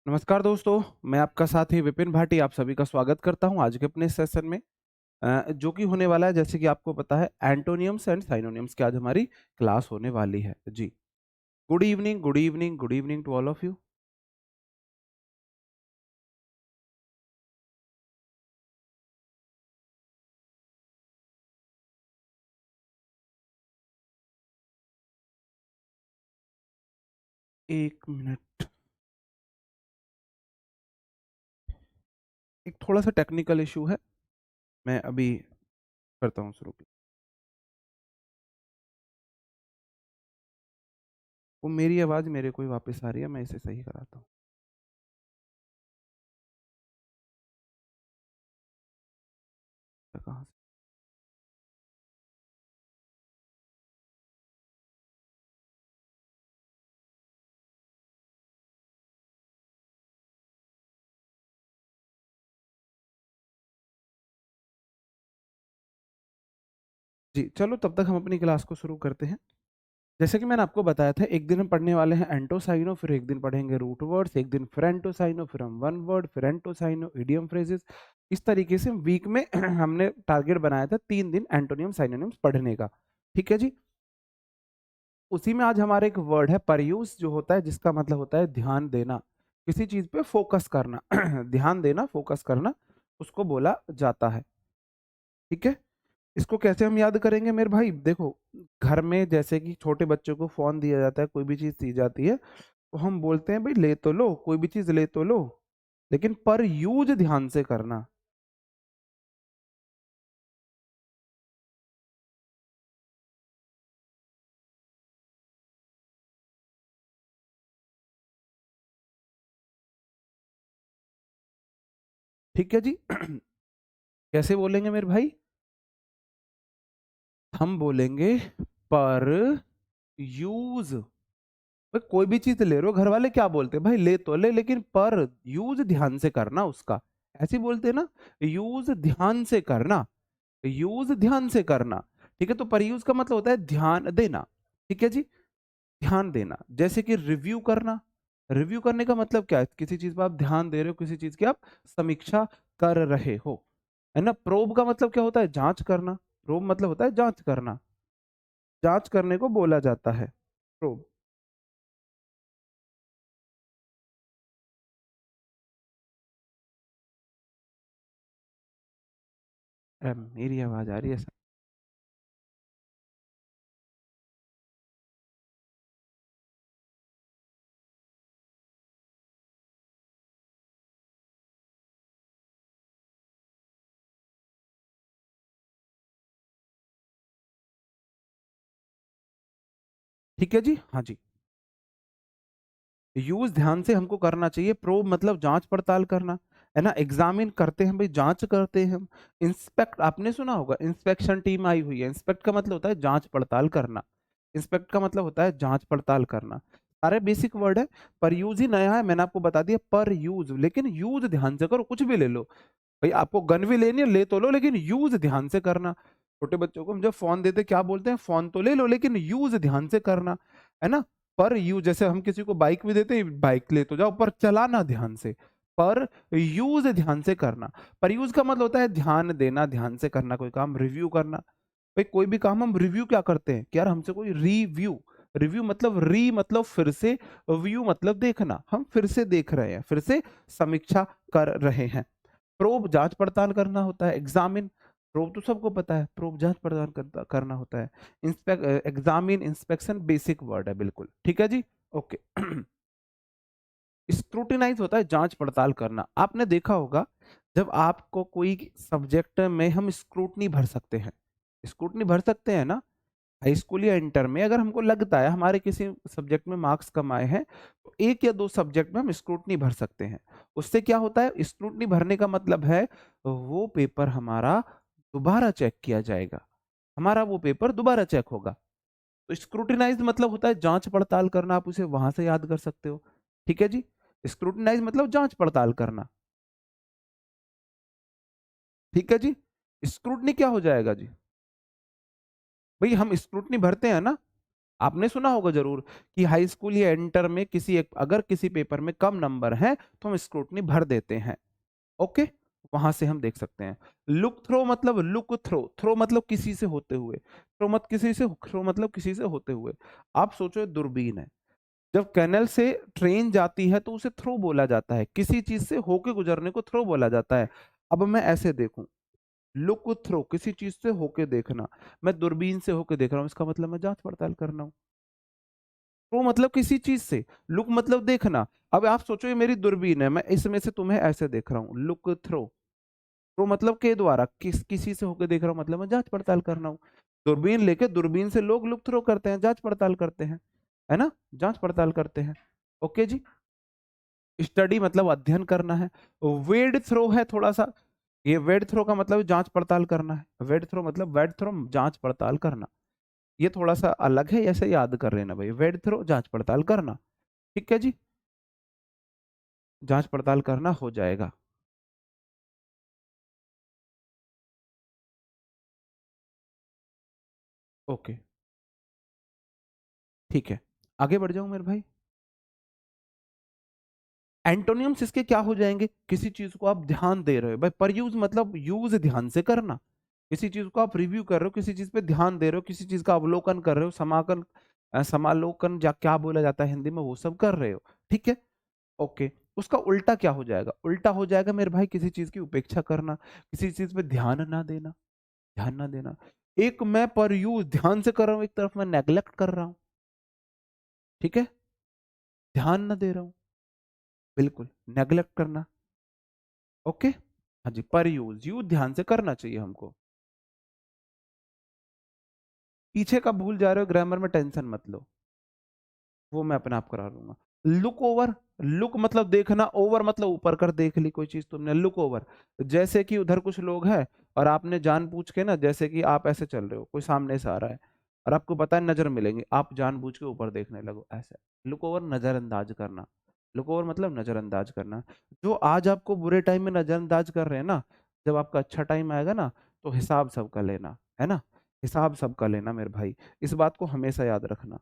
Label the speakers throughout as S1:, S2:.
S1: नमस्कार दोस्तों, मैं आपका साथी विपिन भाटी आप सभी का स्वागत करता हूँ आज के अपने इस सेशन में जो कि होने वाला है जैसे कि आपको पता है एंटोनियम्स एंड साइनोनियम्स की आज हमारी क्लास होने वाली है। जी, good evening, good evening, good evening to all of you. एक मिनट, एक थोड़ा सा टेक्निकल इशू है, मैं अभी करता हूँ शुरू। वो मेरी आवाज़ मेरे को ही वापस आ रही है, मैं इसे सही कराता हूँ। कहाँ से? जी, चलो तब तक हम अपनी क्लास को शुरू करते हैं। जैसे कि मैंने आपको बताया था एक दिन हम पढ़ने वाले हैं एंटोसाइनो, फिर एक दिन पढ़ेंगे रूट वर्ड्स, एक दिन फिर एंटोसाइनो, फिर हम वन वर्ड, फिर एंटोसाइनो, इडियम फ्रेजेस। इस तरीके से वीक में हमने टारगेट बनाया था 3 दिन एंटोनियम साइनोनिम्स पढ़ने का। ठीक है जी? उसी में आज हमारा एक वर्ड है परयूस जो होता है जिसका मतलब होता है ध्यान देना, किसी चीज़ पे फोकस करना। ध्यान देना, फोकस करना उसको बोला जाता है। ठीक है? इसको कैसे हम याद करेंगे मेरे भाई? देखो, घर में जैसे कि छोटे बच्चों को फ़ोन दिया जाता है, कोई भी चीज़ दी जाती है, तो हम बोलते हैं भई ले तो लो, कोई भी चीज़ ले तो लो, लेकिन पर यूज़ ध्यान से करना। ठीक है जी? कैसे बोलेंगे मेरे भाई? हम बोलेंगे पर यूज़। भाई कोई भी चीज़ ले रहे हो, घर वाले क्या बोलते हैं? भाई ले तो ले लेकिन पर यूज़ ध्यान से करना उसका। ऐसे ही बोलते हैं ना? यूज़ ध्यान से करना, यूज़ ध्यान से करना। ठीक है? तो पर यूज़ का मतलब होता है ध्यान देना। ठीक है जी? ध्यान देना। जैसे कि रिव्यू करना, रिव्यू करने का मतलब क्या है? किसी चीज़ पे आप ध्यान दे रहे हो, किसी चीज़ की आप समीक्षा कर रहे हो। है ना? प्रोब का मतलब क्या होता है? जाँच करना। प्रोब मतलब होता है जाँच करना। जाँच करने को बोला जाता है, प्रोब। मेरी आवाज़ आ रही है? ठीक है जी? हाँ जी। यूज़ ध्यान से हमको करना चाहिए, प्रोब मतलब जाँच-पड़ताल करना, है ना? एग्ज़ामिन करते हैं भई, जाँच करते हैं हम। इंस्पेक्ट आपने सुना होगा, इंस्पेक्शन टीम आई हुई है, इंस्पेक्ट का मतलब होता है जाँच-पड़ताल करना। इंस्पेक्ट का मतलब होता है जाँच-पड़ताल करना। सारे बेसिक वर्ड है, पर यूज़ ही नया है, मैंने आपको बता दिया पर यूज़, लेकिन यूज़ ध्यान से करो, कुछ भी ले लो। भई आपको गन भी लेनी है, ले तो लो लेकिन यूज़ ध्यान से करना। छोटे बच्चों को हम जब फ़ोन देते क्या बोलते हैं? फ़ोन तो ले लो लेकिन यूज़ ध्यान से करना, है ना? पर यूज़ जैसे हम किसी को बाइक भी देते हैं, बाइक ले तो जाओ पर चलाना ध्यान से। पर यूज़ ध्यान से करना। पर यूज़ का मतलब होता है ध्यान देना, ध्यान से करना कोई काम, रिव्यू करना। भाई कोई भी काम हम रिव्यू क्या करते हैं कि यार हमसे कोई रिव्यू, रिव्यू मतलब री मतलब फिर से, व्यू मतलब देखना, हम फिर से देख रहे हैं, फिर से समीक्षा कर रहे हैं। प्रोब जांच पड़ताल करना होता है, एग्जामिन प्रोब तो सबको पता है, प्रोब जांच पड़ताल करना होता है। Inspect, examine, inspection basic word है बिल्कुल। ठीक है जी? ओके। स्क्रूटिनाइज होता है जांच पड़ताल करना। आपने देखा होगा जब आपको कोई सब्जेक्ट में हम स्क्रूटनी भर सकते हैं, स्क्रूटनी भर सकते हैं ना, हाई स्कूल या इंटर में अगर हमको लगता है हमारे किसी सब्जेक्ट में मार्क्स कम आए हैं, तो 1 या 2 सब्जेक्ट में हम स्क्रूटनी भर सकते हैं। उससे क्या होता है? स्क्रूटनी भरने का मतलब है वो पेपर हमारा दोबारा चेक किया जाएगा। हमारा वो पेपर दोबारा चेक होगा। तो स्क्रूटिनाइज़ मतलब होता है जाँच-पड़ताल करना, आप उसे वहाँ से याद कर सकते हो। ठीक है जी? स्क्रूटिनाइज़ मतलब जाँच-पड़ताल करना। ठीक है जी? स्क्रूटनी क्या हो जाएगा जी? भई हम स्क्रूटनी भरते हैं ना, आपने सुना होगा जरूर कि हाई स्कूल या इंटर में अगर किसी पेपर में कम नंबर हैं तो हम स्क्रूटनी भर देते हैं। ओके, वहां से हम देख सकते हैं। लुक थ्रो, थ्रो मतलब किसी से होते हुए, थ्रो मतलब किसी से होते हुए। आप सोचो दूरबीन है, जब कैनल से ट्रेन जाती है तो उसे थ्रो बोला जाता है, किसी चीज से होके गुजरने को थ्रो बोला जाता है। अब मैं ऐसे देखूं, लुक थ्रो किसी चीज से होके देखना, मैं दूरबीन से होके देख रहा हूं, इसका मतलब मैं जांच पड़ताल कर रहा हूं। थ्रो मतलब किसी चीज से, लुक मतलब देखना। अब आप सोचो ये मेरी दूरबीन है, मैं इसमें से तुम्हें ऐसे देख रहा हूँ, लुक थ्रो। थ्रो मतलब के द्वारा, किसी से होके देख रहा हूँ, मतलब मैं जांच पड़ताल कर रहा हूँ। दूरबीन लेके, दूरबीन से लोग लुक थ्रो करते हैं, जांच पड़ताल करते हैं, है ना, जांच पड़ताल करते हैं। ओके जी। स्टडी मतलब अध्ययन करना है। वेड थ्रो है थोड़ा सा, ये वेड थ्रो का मतलब जांच पड़ताल करना है। वेड थ्रो जांच पड़ताल करना, ये थोड़ा सा अलग है, ऐसे याद कर लेना भाई, वेड थ्रो जांच पड़ताल करना। ठीक है जी, जांच पड़ताल करना हो जाएगा। ओके, ठीक है, आगे बढ़ जाऊं मेरे भाई। एंटोनियम्स इसके क्या हो जाएंगे, किसी चीज को आप ध्यान दे रहे हो भाई, पर यूज मतलब यूज ध्यान से करना। किसी चीज को आप रिव्यू कर रहे हो, किसी चीज पे ध्यान दे रहे हो, किसी चीज का अवलोकन कर रहे हो, समालोकन क्या बोला जाता है हिंदी में, वो सब कर रहे हो। ठीक है, ओके। उसका उल्टा क्या हो जाएगा, उल्टा हो जाएगा मेरे भाई किसी चीज की उपेक्षा करना, किसी चीज पे ध्यान ना देना, ध्यान ना देना। एक मैं पर यूज ध्यान से कर रहा हूं, एक तरफ मैं नेग्लेक्ट कर रहा हूं। ठीक है, ध्यान ना दे रहा हूं, बिल्कुल नेग्लेक्ट करना। ओके, हाँ जी, पर यूज यूज ध्यान से करना चाहिए हमको। पीछे का भूल जा रहे हो ग्रामर में, टेंशन मत लो, वो मैं अपने आप करा लूंगा। लुक ओवर, लुक मतलब देखना, ओवर मतलब ऊपर कर देख ली कोई चीज तुमने, लुक ओवर। जैसे कि उधर कुछ लोग हैं और आपने जानबूझ के ना, जैसे कि आप ऐसे चल रहे हो, कोई सामने से आ रहा है और आपको पता है नजर मिलेंगे, आप जानबूझ के ऊपर देखने लगो ऐसे। लुक ओवर नजरअंदाज करना, लुक ओवर मतलब नजरअंदाज करना। जो आज आपको बुरे टाइम में नजरअंदाज कर रहे हैं ना, जब आपका अच्छा टाइम आएगा ना, तो हिसाब सबका लेना, है ना, हिसाब सबका लेना मेरे भाई, इस बात को हमेशा याद रखना।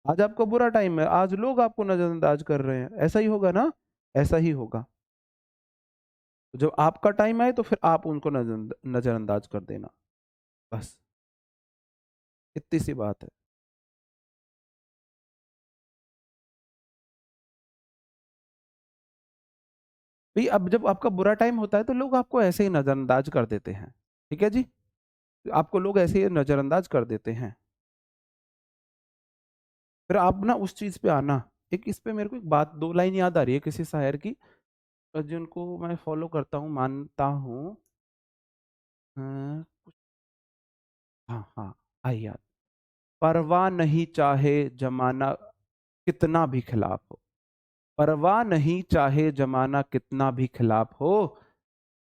S1: आज आपका बुरा टाइम है, आज लोग आपको नजरअंदाज कर रहे हैं, ऐसा ही होगा ना, ऐसा ही होगा। तो जब आपका टाइम आए तो फिर आप उनको नजरअंदाज कर देना, बस इतनी सी बात है। भाई अब जब आपका बुरा टाइम होता है तो लोग आपको ऐसे ही नजरअंदाज कर देते हैं। ठीक है जी, आपको लोग ऐसे ही नजरअंदाज कर देते हैं। फिर आप ना उस चीज पे आना। एक इस पे मेरे को एक बात, दो लाइन याद आ रही है किसी शायर की, जिनको मैं फॉलो करता हूँ, मानता हूँ। हाँ, हाँ हाँ, आई याद। परवाह नहीं चाहे जमाना कितना भी खिलाफ हो, परवाह नहीं चाहे जमाना कितना भी खिलाफ हो,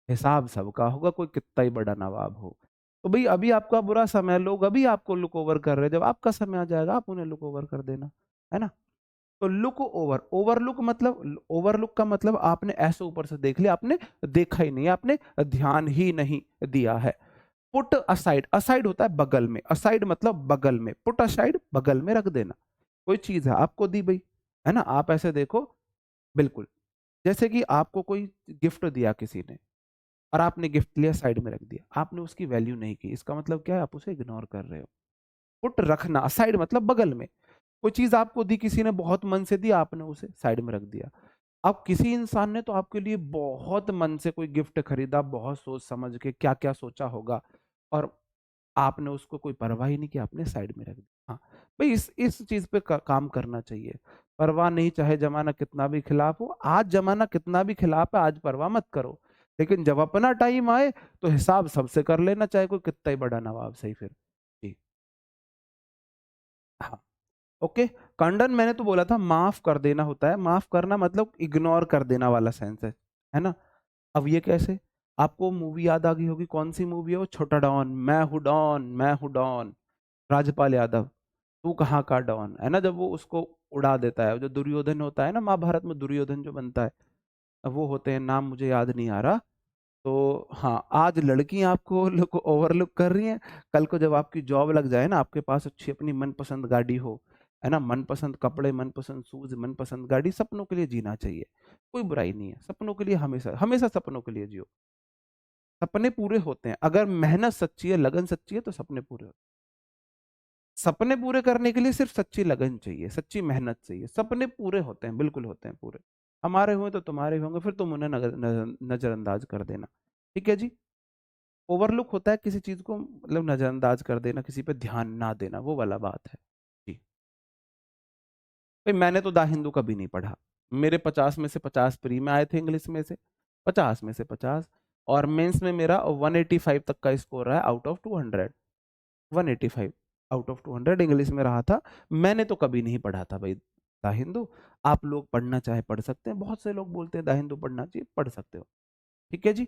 S1: हिसाब सबका होगा कोई कितना ही बड़ा नवाब हो। तो भाई अभी आपका बुरा समय है, लोग अभी आपको लुक ओवर कर रहे हैं, जब आपका समय आ जाएगा आप उन्हें लुक ओवर कर देना, है ना। तो लुक ओवर, ओवरलुक मतलब, ओवरलुक का मतलब आपने ऐसे ऊपर से देख लिया, आपने देखा ही नहीं, आपने ध्यान ही नहीं दिया है। पुट असाइड, असाइड होता है बगल में, असाइड मतलब बगल में, पुट असाइड बगल में रख देना। कोई चीज है आपको दी भाई, है ना, आप ऐसे देखो, बिल्कुल, जैसे कि आपको कोई गिफ्ट दिया किसी ने और आपने गिफ्ट लिया साइड में रख दिया, आपने उसकी वैल्यू नहीं की, इसका मतलब क्या है, आप उसे इग्नोर कर रहे हो। पुट रखना, असाइड मतलब बगल में। कोई चीज आपको दी, किसी ने बहुत मन से दी, आपने उसे साइड में रख दिया। अब किसी इंसान ने तो आपके लिए बहुत मन से कोई गिफ्ट खरीदा, बहुत सोच समझ के क्या क्या सोचा होगा, और आपने उसको कोई परवाह ही नहीं की, आपने साइड में रख दिया। हाँ भाई, इस चीज पे काम करना चाहिए। परवाह नहीं चाहे जमाना कितना भी खिलाफ हो, आज जमाना कितना भी खिलाफ है, आज परवाह मत करो, लेकिन जब अपना टाइम आए तो हिसाब सबसे कर लेना, चाहे कोई कितना ही बड़ा नवाब सही फिर। जी, हाँ, ओके। कंडन मैंने तो बोला था माफ कर देना होता है, माफ करना मतलब इग्नोर कर देना वाला सेंस है ना। अब ये कैसे, आपको मूवी याद आ गई होगी, कौन सी मूवी है वो, छोटा डॉन, मैं हूँ डॉन, मैं हूँ डॉन, राजपाल यादव, तू कहाँ का डॉन, है ना, जब वो उसको उड़ा देता है, जो दुर्योधन होता है ना, महाभारत में दुर्योधन जो बनता है, अब वो होते हैं, नाम मुझे याद नहीं आ रहा, तो हाँ, आज लड़कियां आपको लोग ओवरलुक कर रही हैं, कल को जब आपकी जॉब लग जाए ना, आपके पास अच्छी अपनी मनपसंद गाड़ी हो, है ना, मनपसंद कपड़े, मनपसंद शूज, मनपसंद गाड़ी, सपनों के लिए जीना चाहिए, कोई बुराई नहीं है, सपनों के लिए हमेशा हमेशा सपनों के लिए जियो, सपने पूरे होते हैं, अगर मेहनत सच्ची है, लगन सच्ची है, तो सपने पूरे होते हैं। सपने पूरे करने के लिए सिर्फ सच्ची लगन चाहिए, सच्ची मेहनत चाहिए, सपने पूरे होते हैं, बिल्कुल होते हैं पूरे। हमारे हुए तो तुम्हारे भी होंगे, फिर तुम उन्हें नजरअंदाज कर देना, ठीक है जी। ओवरलुक होता है किसी चीज को, मतलब नजरअंदाज कर देना, किसी पे ध्यान ना देना, वो वाला बात है जी। भाई मैंने तो द हिंदू कभी नहीं पढ़ा, मेरे 50 में से 50 प्री में आए थे इंग्लिश में से, 50 में से 50, और मेंस में मेरा 185 तक का स्कोर रहा है out of 200, 185 out of 200 English में रहा था। मैंने तो कभी नहीं पढ़ा था भाई द हिंदू। आप लोग पढ़ना चाहे पढ़ सकते हैं, बहुत से लोग बोलते हैं द हिंदू पढ़ना चाहिए, पढ़ सकते हो, ठीक है जी।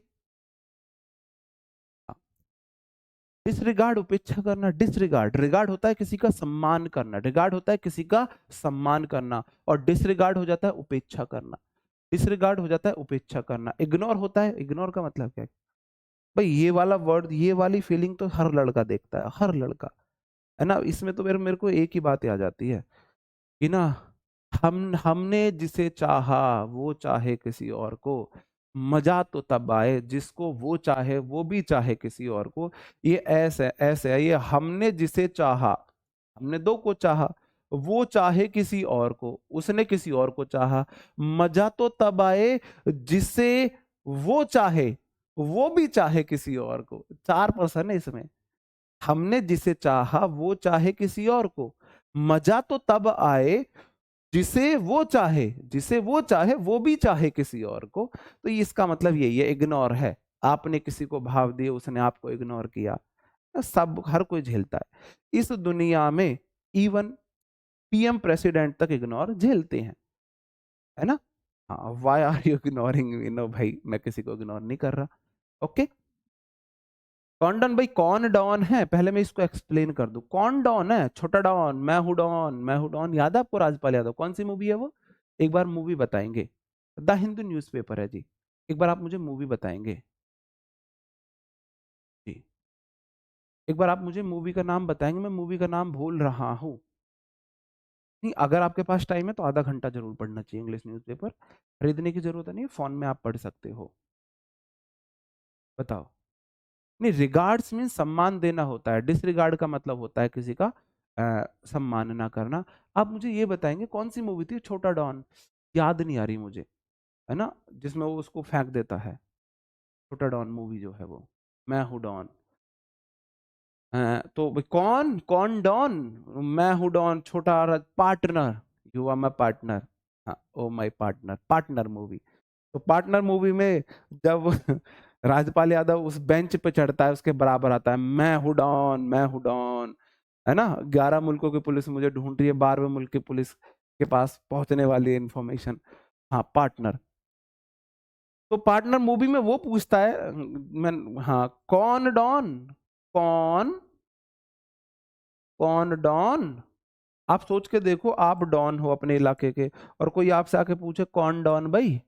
S1: डिसरिगार्ड उपेक्षा करना, डिसरिगार्ड, रिगार्ड होता है किसी का सम्मान करना, रिगार्ड होता है किसी का सम्मान करना, और डिसरिगार्ड हो जाता है उपेक्षा करना, डिसरिगार्ड हो जाता है उपेक्षा करना। इग्नोर होता है, इग्नोर का मतलब क्या है भाई, ये वाला वर्ड, ये वाली फीलिंग तो हर लड़का देखता है, हर लड़का, है ना। इसमें तो मेरे मेरे को एक ही बात याद आती है कि ना, हमने जिसे चाहा वो चाहे किसी और को, मजा तो तब आए जिसको वो चाहे वो भी चाहे किसी और को। ये ऐसे ऐसे है, ये हमने जिसे चाहा, हमने दो को चाहा, वो चाहे किसी और को, उसने किसी और को चाहा, मजा तो तब आए जिसे वो चाहे वो भी चाहे किसी और को। 4 पर्सन है इसमें, हमने जिसे चाहा वो चाहे किसी और को, मजा तो तब आए जिसे वो चाहे, जिसे वो चाहे वो भी चाहे किसी और को। तो इसका मतलब यही है, इग्नोर है। आपने किसी को भाव दिए, उसने आपको इग्नोर किया, सब हर कोई झेलता है इस दुनिया में, इवन पीएम प्रेसिडेंट तक इग्नोर झेलते हैं, है ना। हाँ, why are you ignoring me, no भाई मैं किसी को इग्नोर नहीं कर रहा, ओके। कौन डॉन भाई, कौन डॉन है, पहले मैं इसको एक्सप्लेन कर दूं, कौन डॉन है, छोटा डॉन, मैं हूं डॉन, मैं हूं डॉन, याद है आपको राजपाल यादव, कौन सी मूवी है वो, एक बार मूवी बताएंगे, द हिंदू न्यूज़पेपर है जी, एक बार आप मुझे मूवी बताएंगे जी, एक बार आप मुझे मूवी का नाम बताएंगे, मैं मूवी का नाम भूल रहा हूँ। नहीं, अगर आपके पास टाइम है तो आधा घंटा जरूर पढ़ना चाहिए इंग्लिश न्यूज़पेपर, खरीदने की जरूरत नहीं है, फोन में आप पढ़ सकते हो, बताओ। नहीं, रिगार्ड्स मीन सम्मान देना होता है, डिसरिगार्ड का मतलब होता है किसी का सम्मान ना करना। आप मुझे ये बताएंगे कौन सी मूवी थी छोटा डॉन, याद नहीं आ रही मुझे, है ना, जिसमें वो उसको फेंक देता है, छोटा डॉन मूवी जो है वो, मैं हूँ डॉन। तो भाई कौन कौन डॉन, मैं हूँ डॉन, छोटा partner, you are my partner, हाँ oh my partner, partner movie. तो पार्टनर मूवी में जब राजपाल यादव उस बेंच पे चढ़ता है, उसके बराबर आता है, मैं हूं डॉन, मैं हूं डॉन, है ना, 11 मुल्कों की पुलिस मुझे ढूंढ रही है, 12वें मुल्क की पुलिस के पास पहुंचने वाली है इंफॉर्मेशन। हाँ पार्टनर, तो पार्टनर मूवी में वो पूछता है, मैं, हाँ कौन डॉन, कौन, कौन डॉन। आप सोच के देखो, आप डॉन हो अपने इलाके के, और कोई आपसे आके पूछे कौन डॉन भाई,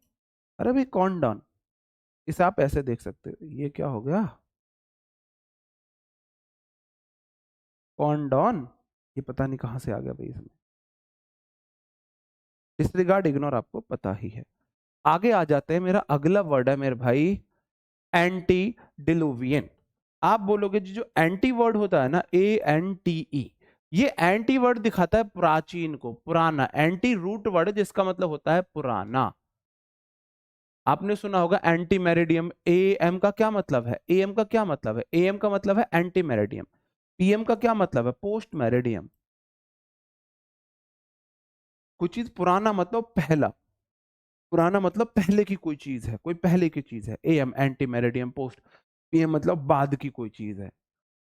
S1: अरे भाई कौन डॉन, इसे आप ऐसे देख सकते हो, ये क्या हो गया, कौन डॉन, ये पता नहीं कहां से आ गया भाई इसमें। डिसरिगार्ड इग्नोर आपको पता ही है। आगे आ जाते हैं, मेरा अगला वर्ड है मेरे भाई, एंटी डिलुवियन। आप बोलोगे जी, जो एंटी वर्ड होता है ना, ANTE, ये एंटी वर्ड दिखाता है प्राचीन को, पुराना, एंटी रूट वर्ड जिसका मतलब होता है पुराना। आपने सुना होगा एंटी मेरिडियम, AM का क्या मतलब है, AM का क्या मतलब है, AM का मतलब है एंटी मेरिडियम, PM का क्या मतलब है, पोस्ट मेरिडियम। कोई चीज पुराना मतलब पहला, पुराना मतलब पहले की कोई चीज है, कोई पहले की चीज है, AM anti meridiem, post PM मतलब बाद की कोई चीज है।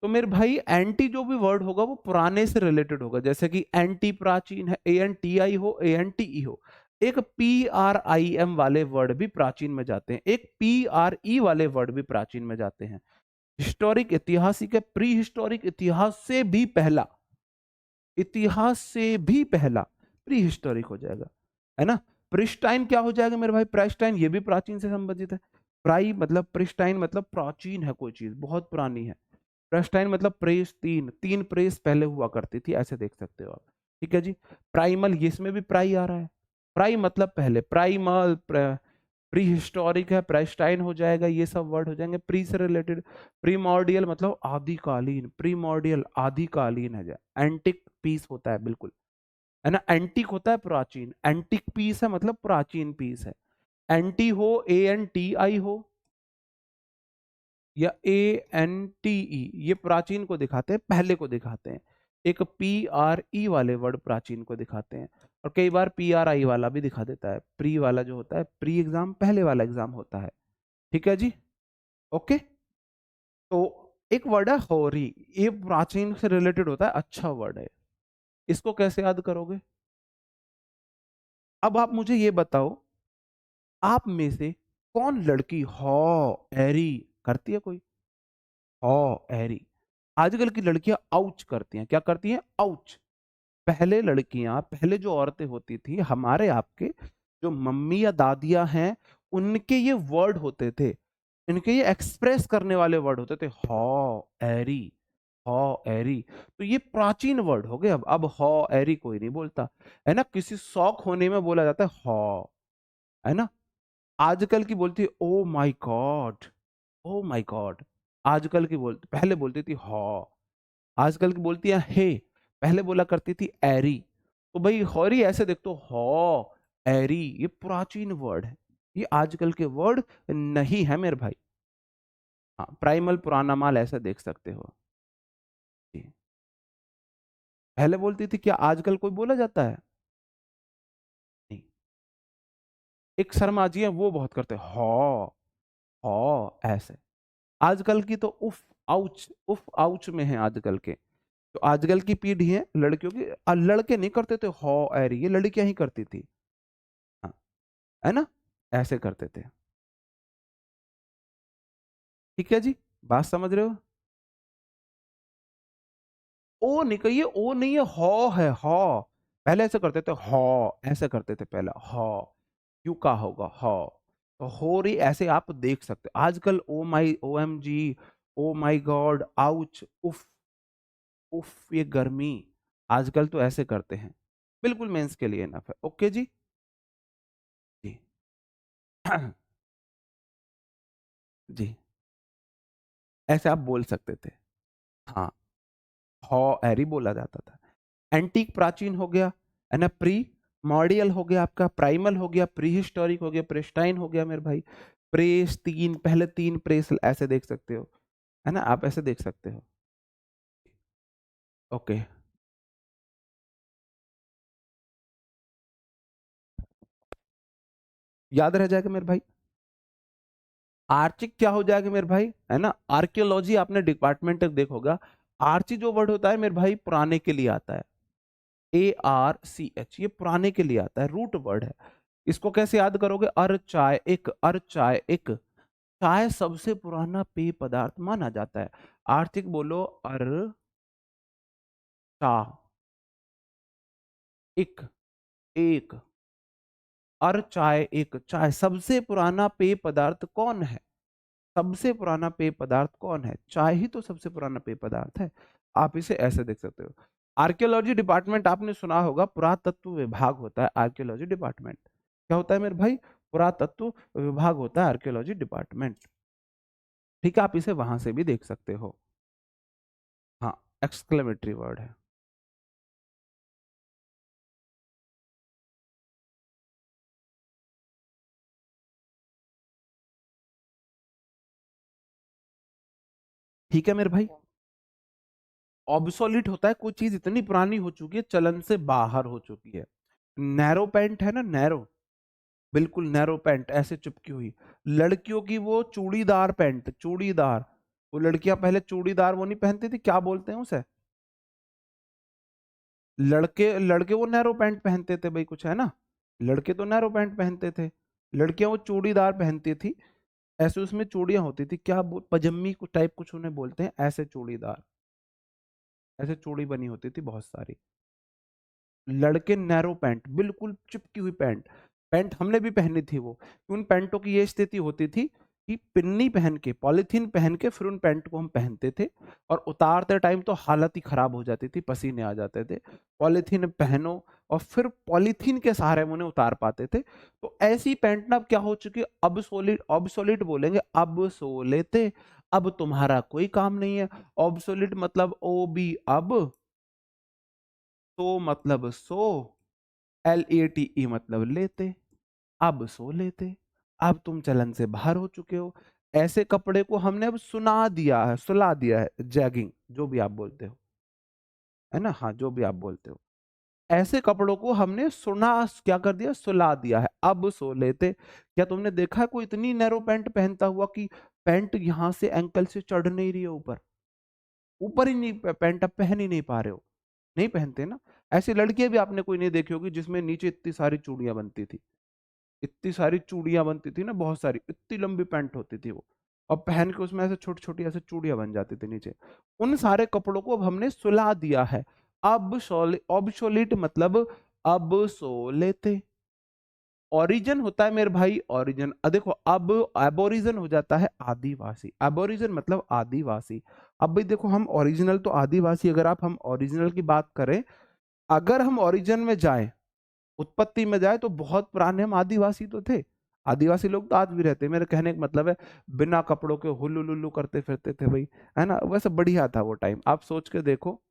S1: तो मेरे भाई एंटी जो भी वर्ड होगा वो पुराने से रिलेटेड होगा, जैसे कि एंटी प्राचीन है, ANTI हो, ANTE हो। एक PRIM वाले वर्ड भी प्राचीन में जाते हैं, एक PRE वाले वर्ड भी प्राचीन में जाते हैं। हिस्टोरिक ऐतिहासिक है, प्री हिस्टोरिक इतिहास से भी पहला, इतिहास से भी पहला, प्री हिस्टोरिक हो जाएगा, है ना। प्रिस्टाइन क्या हो जाएगा मेरे भाई, प्रेस्टाइन ये भी प्राचीन से संबंधित है, मतलब प्रिस्टाइन मतलब प्राचीन है, कोई चीज बहुत पुरानी है। प्रेस्टाइन मतलब प्रेस, तीन प्रेस पहले हुआ करती थी, ऐसे देख सकते हो आप। ठीक है जी। प्राइमल, ये इसमें भी प्राई आ रहा है। प्राई मतलब पहले, प्राइमल प्री हिस्टोरिक है, प्रेस्टाइन हो जाएगा, ये सब वर्ड हो जाएंगे प्री से रिलेटेड। प्रीमॉर्डियल मतलब आदिकालीन, प्रीमॉर्डियल आदिकालीन है। एंटिक पीस होता है, बिल्कुल है ना, एंटिक होता है प्राचीन, एंटिक पीस है मतलब प्राचीन पीस है। एंटी हो, ANTI हो, या ANTE, ये प्राचीन को दिखाते हैं, पहले को दिखाते हैं। एक PRE वाले वर्ड प्राचीन को दिखाते हैं, और कई बार PRI वाला भी दिखा देता है। प्री वाला जो होता है, प्री एग्जाम पहले वाला एग्जाम होता है। ठीक है जी। ओके। तो एक वर्ड है होरी, ये प्राचीन से रिलेटेड होता है, अच्छा वर्ड है। इसको कैसे याद करोगे? अब आप मुझे ये बताओ, आप में से कौन लड़की हॉ एरी करती है? कोई हॉ एरी? आजकल की लड़कियां आउच करती हैं। क्या करती हैं? आउच। पहले लड़कियां, पहले जो औरतें होती थी, हमारे आपके जो मम्मी या दादियां हैं, उनके ये वर्ड होते थे, इनके ये एक्सप्रेस करने वाले वर्ड होते थे, हॉ एरी, हॉ एरी। तो ये प्राचीन वर्ड हो गए। अब हॉ एरी कोई नहीं बोलता, है ना। किसी शौक होने में बोला जाता है हॉ, है ना। आजकल की बोलती है ओ माई गॉड, ओ माई गॉड। आजकल की बोलती, पहले बोलती थी हॉ। आजकल की बोलती है हे, पहले बोला करती थी एरी। तो भाई हॉरी ऐसे देख तो हॉ एरी, ये प्राचीन वर्ड है, ये आजकल के वर्ड नहीं है मेरे भाई। हाँ, प्राइमल पुराना माल, ऐसा देख सकते हो जी। पहले बोलती थी, क्या आजकल कोई बोला जाता है? नहीं। एक शर्मा जी है, वो बहुत करते हैं हॉ, हॉ ऐसे। आजकल की तो उफ, आउच, उफ आउच में है आजकल के। तो आजकल की पीढ़ी है लड़कियों की, लड़के नहीं करते थे हॉ एरी, ये लड़कियां ही करती थी। हाँ, है ना, ऐसे करते थे। ठीक है जी, बात समझ रहे हो? ओ नहीं कहिए, ओ नहीं है, हॉ है, हॉ। पहले ऐसे करते थे हॉ, ऐसे करते थे पहले हॉ, यू का होगा हॉ। तो हो रही ऐसे आप देख सकते हो। आजकल ओ माई, OMG, ओ माई गॉड, आउच, उफ, उफ ये गर्मी, आजकल तो ऐसे करते हैं। बिल्कुल मेंस के लिए ना, ओके जी। जी। जी, ऐसे आप बोल सकते थे। हाँ, हॉ एरी बोला जाता था। एंटीक प्राचीन हो गया, है ना। प्री मॉडियल हो गया आपका, प्राइमल हो गया, प्री हिस्टोरिक हो गया, प्रेस्टाइन हो गया मेरे भाई। प्रेस, पहले तीन प्रेस, ऐसे देख सकते हो, है ना, आप ऐसे देख सकते हो। ओके। याद रह जाएगा मेरे भाई। आर्चिक क्या हो जाएगा मेरे भाई, है ना। आर्कियोलॉजी आपने डिपार्टमेंट तक देखोगा, आर्ची जो वर्ड होता है मेरे भाई, पुराने के लिए आता है। ARCH, ये पुराने के लिए आता है, रूट वर्ड है। इसको कैसे याद करोगे? अर चाय एक, अर चाय एक। चाय सबसे पुराना पेय पदार्थ माना जाता है। आर्थिक बोलो, अर चा एक, एक, अर चाय एक। चाय सबसे पुराना पेय पदार्थ कौन है? सबसे पुराना पेय पदार्थ कौन है? चाय ही तो सबसे पुराना पेय पदार्थ है। आप इसे ऐसे देख सकते हो। आर्कियोलॉजी डिपार्टमेंट आपने सुना होगा, पुरातत्व विभाग होता है आर्कियोलॉजी डिपार्टमेंट। क्या होता है मेरे भाई? पुरातत्व विभाग होता है आर्कियोलॉजी डिपार्टमेंट। ठीक है, आप इसे वहां से भी देख सकते हो। हाँ, एक्सक्लेमेटरी वर्ड है। ठीक है मेरे भाई। ऑब्सोलीट होता है, कोई चीज इतनी पुरानी हो चुकी है, चलन से बाहर हो चुकी है। नैरो पैंट है ना, नैरो, बिल्कुल नैरो पैंट ऐसे चिपकी हुई। लड़कियों की वो चूड़ीदार पैंट, चूड़ीदार, वो लड़कियां पहले चूड़ीदार वो नहीं पहनती थी, क्या बोलते हैं उसे? लड़के, लड़के वो नैरो पैंट पहनते थे भाई, कुछ है ना। लड़के तो नैरो पैंट पहनते थे, लड़कियां वो चूड़ीदार पहनती थी। ऐसे उसमें चूड़ियां होती थी, क्या पजम्मी कुछ टाइप कुछ उन्हें बोलते हैं, ऐसे चूड़ीदार, ऐसे चूड़ी बनी होती थी बहुत सारी। लड़के नैरो पैंट, बिल्कुल चिपकी हुई पैंट। पैंट हमने भी पहनी थी वो। उन पैंटों की ये स्थिति होती थी कि पिन्नी पहन के, पॉलीथीन पहन के फिर उन पैंट को हम पहनते थे, और उतारते टाइम तो हालत ही खराब हो जाती थी, पसीने आ जाते थे। पॉलीथीन पहनो और फिर पॉलीथीन के सहारे हम उन्हें उतार पाते थे। तो ऐसी पैंट ना अब क्या हो चुकी है, अब सोलिड ऑब्सोलिट बोलेंगे, अब सो लेते, अब तुम्हारा कोई काम नहीं है। ऑब्सोलिट मतलब ओ बी अब, तो मतलब सो, LATE मतलब लेते, अब सो लेते, अब तुम चलन से बाहर हो चुके हो। ऐसे कपड़े को हमने अब सुना दिया है, सुला दिया है, जैगिंग जो भी आप बोलते हो, है ना, हाँ जो भी आप बोलते हो, ऐसे कपड़ों को हमने सुना, क्या कर दिया, सुला दिया है, अब सो लेते। क्या तुमने देखा है कोई इतनी नैरो पैंट पहनता हुआ कि पैंट यहां से एंकल से चढ़ नहीं रही है ऊपर, ऊपर ही नहीं, पैंट आप पहन ही नहीं पा रहे हो, नहीं पहनते ना। ऐसी लड़कियां भी आपने कोई नहीं देखी होगी जिसमें नीचे इतनी सारी चूड़ियां बनती थी, इतनी सारी चूड़ियां बनती थी ना, बहुत सारी, इतनी लंबी पैंट होती थी वो, और पहन के उसमें ऐसे छोटी छोटी ऐसे चूड़ियां बन जाती थी नीचे। उन सारे कपड़ों को अब हमने सुला दिया है। अब ऑब्सोलीट मतलब अब सो लेते। ओरिजिन होता है मेरे भाई, ओरिजिन, देखो अब एबोरिजन हो जाता है आदिवासी, एबोरिजन मतलब आदिवासी। अब भाई देखो, हम ओरिजिनल तो आदिवासी, अगर आप हम ओरिजिनल की बात करें, अगर हम ओरिजिन में जाए, उत्पत्ति में जाए, तो बहुत पुराने हम आदिवासी तो थे। आदिवासी लोग तो आज भी रहते हैं, मेरे कहने का मतलब है, बिना कपड़ों के हुल्लू लुल्लू करते फिरते थे भाई, है ना। वैसे बढ़िया था वो टाइम, आप सोच के देखो,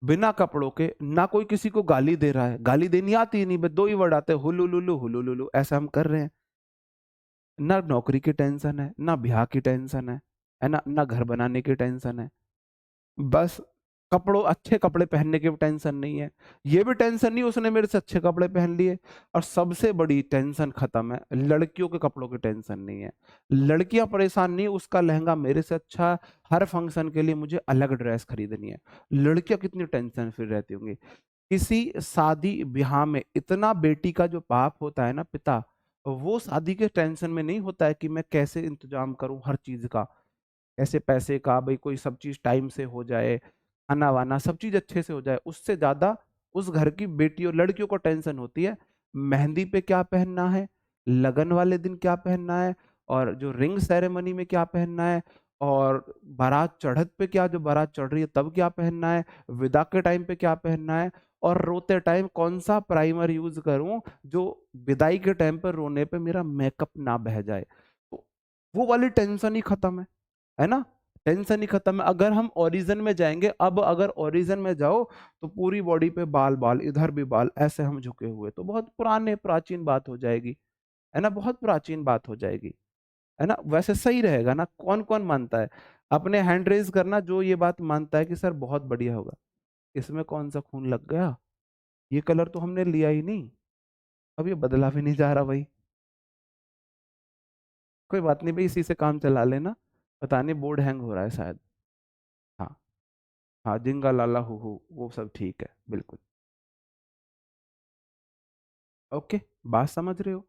S1: बिना कपड़ों के, ना कोई किसी को गाली दे रहा है, गाली देनी आती ही नहीं, बस दो ही वर्ड आते हैं, हुल्लू लुल्लू, ऐसा हम कर रहे हैं। ना नौकरी की टेंशन है, ना ब्याह की टेंशन है ना, ना घर बनाने की टेंशन है, बस कपड़ों, अच्छे कपड़े पहनने की भी टेंशन नहीं है, ये भी टेंशन नहीं उसने मेरे से अच्छे कपड़े पहन लिए। और सबसे बड़ी टेंशन खत्म है, लड़कियों के कपड़ों की टेंशन नहीं है, लड़कियां परेशान नहीं, उसका लहंगा मेरे से अच्छा, हर फंक्शन के लिए मुझे अलग ड्रेस खरीदनी है। लड़कियां कितनी टेंशन फिर रहती होंगी, किसी शादी ब्याह में इतना बेटी का जो बाप होता है ना, पिता, वो शादी के टेंशन में नहीं होता है कि मैं कैसे इंतजाम करूं हर चीज का, ऐसे पैसे का, भाई कोई सब चीज टाइम से हो जाए, खाना वाना सब चीज अच्छे से हो जाए, उससे ज्यादा उस घर की बेटियों लड़कियों को टेंशन होती है, मेहंदी पे क्या पहनना है, लगन वाले दिन क्या पहनना है, और जो रिंग सेरेमनी में क्या पहनना है, और बारात चढ़त पे, क्या जो बारात चढ़ रही है तब क्या पहनना है, विदा के टाइम पे क्या पहनना है, और रोते टाइम कौन सा प्राइमर यूज करूं जो विदाई के टाइम पर रोने पे मेरा मेकअप ना बह जाए। तो वो वाली टेंशन ही खत्म है ना, टेंशन ही खत्म है। अगर हम ओरिजिन में जाएंगे, अब अगर ओरिजिन में जाओ, तो पूरी बॉडी पे बाल बाल, इधर भी बाल, ऐसे हम झुके हुए, तो बहुत पुराने प्राचीन बात हो जाएगी, है ना, बहुत प्राचीन बात हो जाएगी, है ना। वैसे सही रहेगा ना, कौन कौन मानता है, अपने हैंड रेज करना जो ये बात मानता है कि सर बहुत बढ़िया होगा। इसमें कौन सा खून लग गया, ये कलर तो हमने लिया ही नहीं, अब ये बदला भी नहीं जा रहा भाई। कोई बात नहीं भाई, इसी से काम चला लेना, पता नहीं बोर्ड हैंग हो रहा है शायद। हाँ, हाँ जिंगा लाला हु वो सब ठीक है बिल्कुल। ओके, बात समझ रहे हो।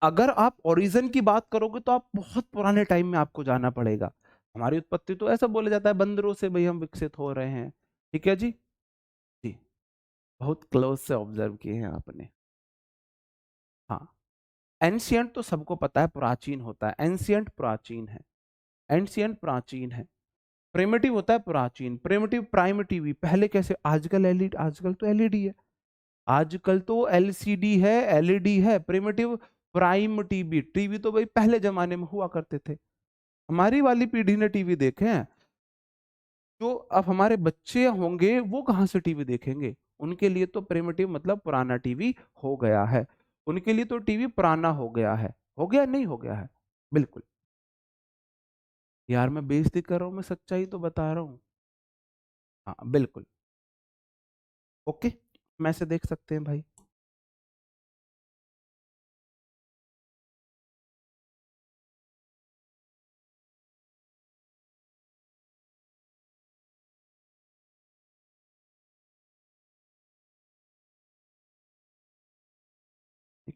S1: अगर आप ओरिजिन की बात करोगे तो आप बहुत पुराने टाइम में आपको जाना पड़ेगा। हमारी उत्पत्ति तो ऐसा बोला जाता है, बंदरों से भाई हम विकसित हो रहे हैं, ठीक है जी। जी, बहुत क्लोज से ऑब्जर्व किए हैं आपने। हाँ, एंशियंट तो सबको पता है प्राचीन होता है, एंशियंट प्राचीन है, एंशियंट प्राचीन है। प्रिमिटिव होता है प्राचीन, प्रिमिटिव प्राइमिटिव, पहले कैसे, आजकल एलईडी, आजकल तो एलईडी है, आजकल तो एलसीडी है, एलईडी है, प्रिमिटिव प्राइम टीवी, टीवी तो भाई पहले जमाने में हुआ करते थे, हमारी वाली पीढ़ी ने टीवी देखे हैं, जो अब हमारे बच्चे होंगे वो कहाँ से टीवी देखेंगे, उनके लिए तो प्रिमिटिव मतलब पुराना टीवी हो गया है, उनके लिए तो टीवी पुराना हो गया है, हो गया नहीं हो गया है, बिल्कुल। यार मैं बेइज्जती कर रहा हूँ, मैं सच्चाई तो बता रहा हूँ। हाँ बिल्कुल। ओके, मैसे देख सकते हैं भाई।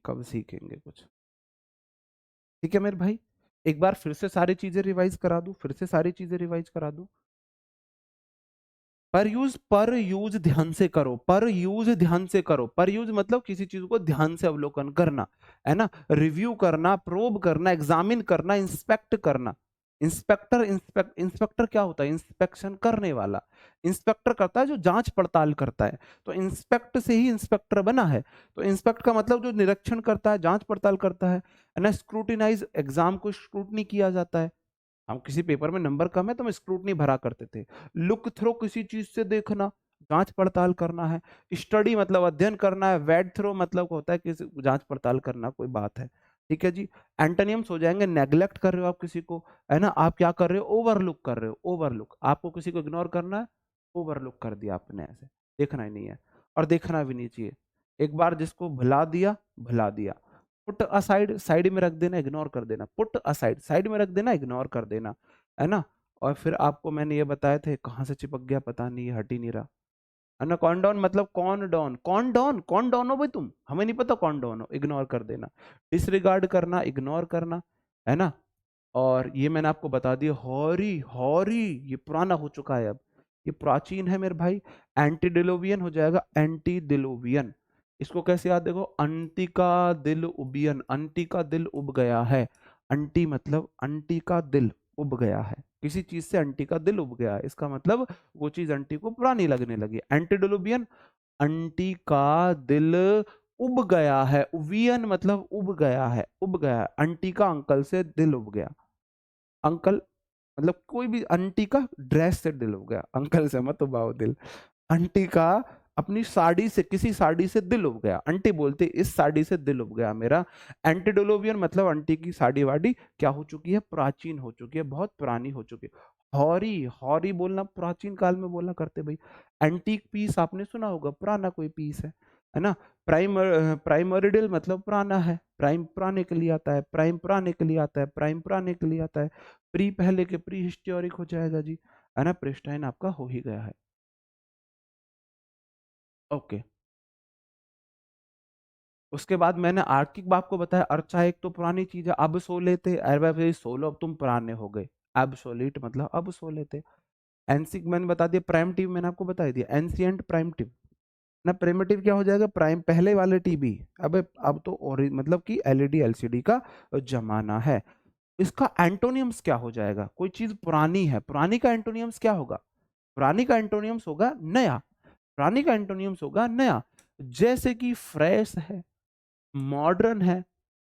S1: कब सीखेंगे कुछ। ठीक है मेरे भाई, एक बार फिर से सारी चीजें रिवाइज करा दूं, फिर से सारी चीजें रिवाइज करा दूं। पर यूज ध्यान से करो, पर यूज ध्यान से करो। पर यूज मतलब किसी चीज को ध्यान से अवलोकन करना, है ना, रिव्यू करना, प्रोब करना, एग्जामिन करना, इंस्पेक्ट करना। इंस्पेक्टर क्या होता है? इंस्पेक्शन करने वाला। इंस्पेक्टर करता है जो जांच पड़ताल करता है, तो इंस्पेक्ट से ही इंस्पेक्टर बना है। तो इंस्पेक्ट का मतलब जो निरीक्षण करता है, जांच पड़ताल करता है ना। स्क्रूटिनाइज, एग्जाम को स्क्रूटनी किया जाता है। हम किसी पेपर में नंबर कम है तो हम स्क्रूटनी भरा करते थे। लुक थ्रो, किसी चीज से देखना, जांच पड़ताल करना है। स्टडी मतलब अध्ययन करना है। वेड थ्रो मतलब होता है किसी जांच पड़ताल करना, कोई बात है। ठीक है जी। एंटोनिम्स हो जाएंगे, नेग्लेक्ट कर रहे हो आप किसी को, है ना, आप क्या कर रहे हो? ओवरलुक कर रहे हो। ओवरलुक, आपको किसी को इग्नोर करना है, ओवरलुक कर दिया आपने, ऐसे देखना ही नहीं है और देखना भी नहीं चाहिए। एक बार जिसको भुला दिया, भुला दिया। पुट असाइड, साइड में रख देना, इग्नोर कर देना। पुट असाइड, साइड में रख देना, इग्नोर कर देना, है ना। और फिर आपको मैंने ये बताए थे, कहाँ से चिपक गया पता नहीं, हट ही नहीं रहा, है ना। कौन डाउन मतलब कौन डाउन, कौन डाउन, कौन डाउन हो भाई तुम, हमें नहीं पता कौन डाउन हो, इग्नोर कर देना। डिसरिगार्ड करना, इग्नोर करना, है ना। और ये मैंने आपको बता दिया, हॉरी, हॉरी ये पुराना हो चुका है अब, ये प्राचीन है मेरे भाई। एंटीडिलोवियन हो जाएगा, एंटीडिलोवियन। इसको कैसे याद, देखो, अंटी का दिल उबियन, अंटी का दिल उब गया है। अंटी मतलब अंटी का दिल उब गया है, किसी चीज से अंटी का दिल उब गया है, इसका मतलब वो चीज अंटी को पुरानी लगने लगी। एंटीडिलोवियन, अंटी का दिल उब गया है। उबियन मतलब उब गया है, उब गया है। अंटी का अंकल से दिल उब गया। अंकल मतलब कोई भी, आंटी का ड्रेस से दिल हो गया, अंकल से मत उबाओ दिल। आंटी का अपनी साड़ी से, किसी साड़ी से दिल उब गया, आंटी बोलते इस साड़ी से दिल उब गया मेरा। एंटीडोलोवियन मतलब आंटी की साड़ी वाड़ी क्या हो चुकी है? प्राचीन हो चुकी है, बहुत पुरानी हो चुकी है। हॉरी, हॉरी बोलना प्राचीन काल में बोला करते भाई। एंटीक पीस आपने सुना होगा, पुराना कोई पीस है ना। प्राइमरिडियल मतलब पुराना है, प्राइम पुराने के लिए आता है, प्राइम पुराने के लिए आता है, प्राइम पुराने के लिए आता है। प्री पहले के प्री हिस्टोरिक हो जाएगा जी, है ना। प्रेस्टाइन आपका हो ही गया है। ओके। उसके बाद मैंने आर्किक बाप को बताया, अर्चा एक तो पुरानी चीज है, अब सो लेते, अरे सो लो, अब तुम पुराने हो गए। एब्सोल्यूट मतलब अब सो लेते। एनसिक मैंने बता दिया, प्राइमटिव मैंने आपको बता दिया, एंशिएंट प्राइमटिव ना। प्रिमिटिव क्या हो जाएगा? प्राइम पहले वाले टीबी। अब तो और मतलब कि एलईडी एलसीडी का जमाना है। इसका एंटोनियम्स क्या हो जाएगा? कोई चीज पुरानी है, पुरानी का एंटोनियम्स क्या होगा? पुरानी का एंटोनियम्स होगा नया। पुरानी का एंटोनियम्स होगा नया। जैसे कि फ्रेश है, मॉडर्न है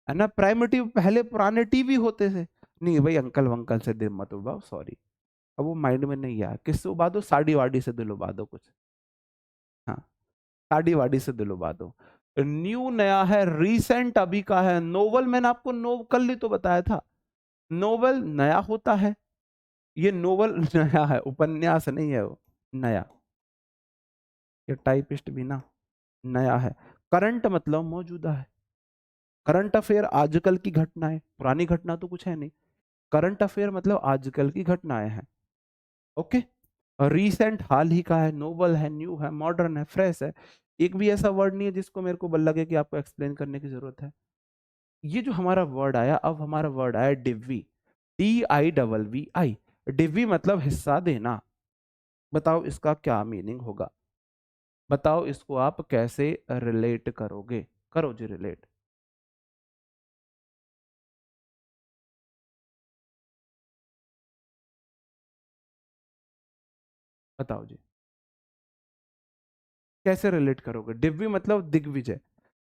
S1: ना। प्राइमिटिव पहले पुराने टीवी होते थे। नहीं भाई, अंकल वंकल से दिल मत उबाओ, सॉरी, अब वो माइंड में नहीं आया। किससे उबा दो? साड़ी वाड़ी से दिल उबा दो कुछ। हाँ, साड़ी वाड़ी से दिल उबा दो। न्यू नया है, रिसेंट अभी का है। नोवेल मैंने आपको कल ही तो बताया था, नोवेल नया होता है। ये नोवेल नया है, उपन्यास नहीं है वो, नया। ये टाइपिस्ट भी ना, नया है। करंट मतलब मौजूदा है। करंट अफेयर आजकल की घटनाएं, पुरानी घटना तो कुछ है नहीं। करंट अफेयर मतलब आजकल की घटनाएं हैं। ओके। रीसेंट हाल ही का है, नोबल है, न्यू है, मॉडर्न है, फ्रेश है। एक भी ऐसा वर्ड नहीं है जिसको मेरे को लगे कि आपको एक्सप्लेन करने की जरूरत है। ये जो हमारा वर्ड आया, अब हमारा वर्ड आया डिवी, DIVI। डिवी मतलब हिस्सा देना। बताओ इसका क्या मीनिंग होगा? बताओ इसको आप कैसे रिलेट करोगे? करो जी रिलेट। बताओ जी, कैसे रिलेट करोगे? दिव्य मतलब दिग्विजय।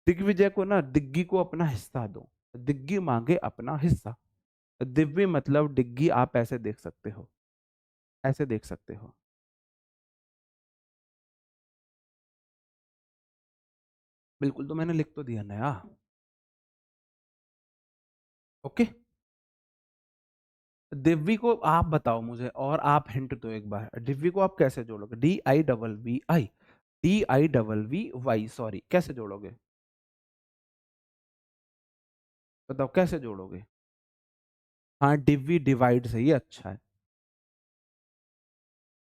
S1: दिग्विजय को ना, दिग्गी को अपना हिस्सा दो, दिग्गी मांगे अपना हिस्सा। दिव्य मतलब डिग्गी, आप ऐसे देख सकते हो, ऐसे देख सकते हो। बिल्कुल, तो मैंने लिख तो दिया नया। ओके। दिव्य को आप बताओ मुझे, और आप हिंट दो एक बार, दिव्य को आप कैसे जोड़ोगे? DIVVI, DIVVY, सॉरी, कैसे जोड़ोगे? बताओ कैसे जोड़ोगे? हाँ, डिवी डिवाइड सही है, अच्छा है।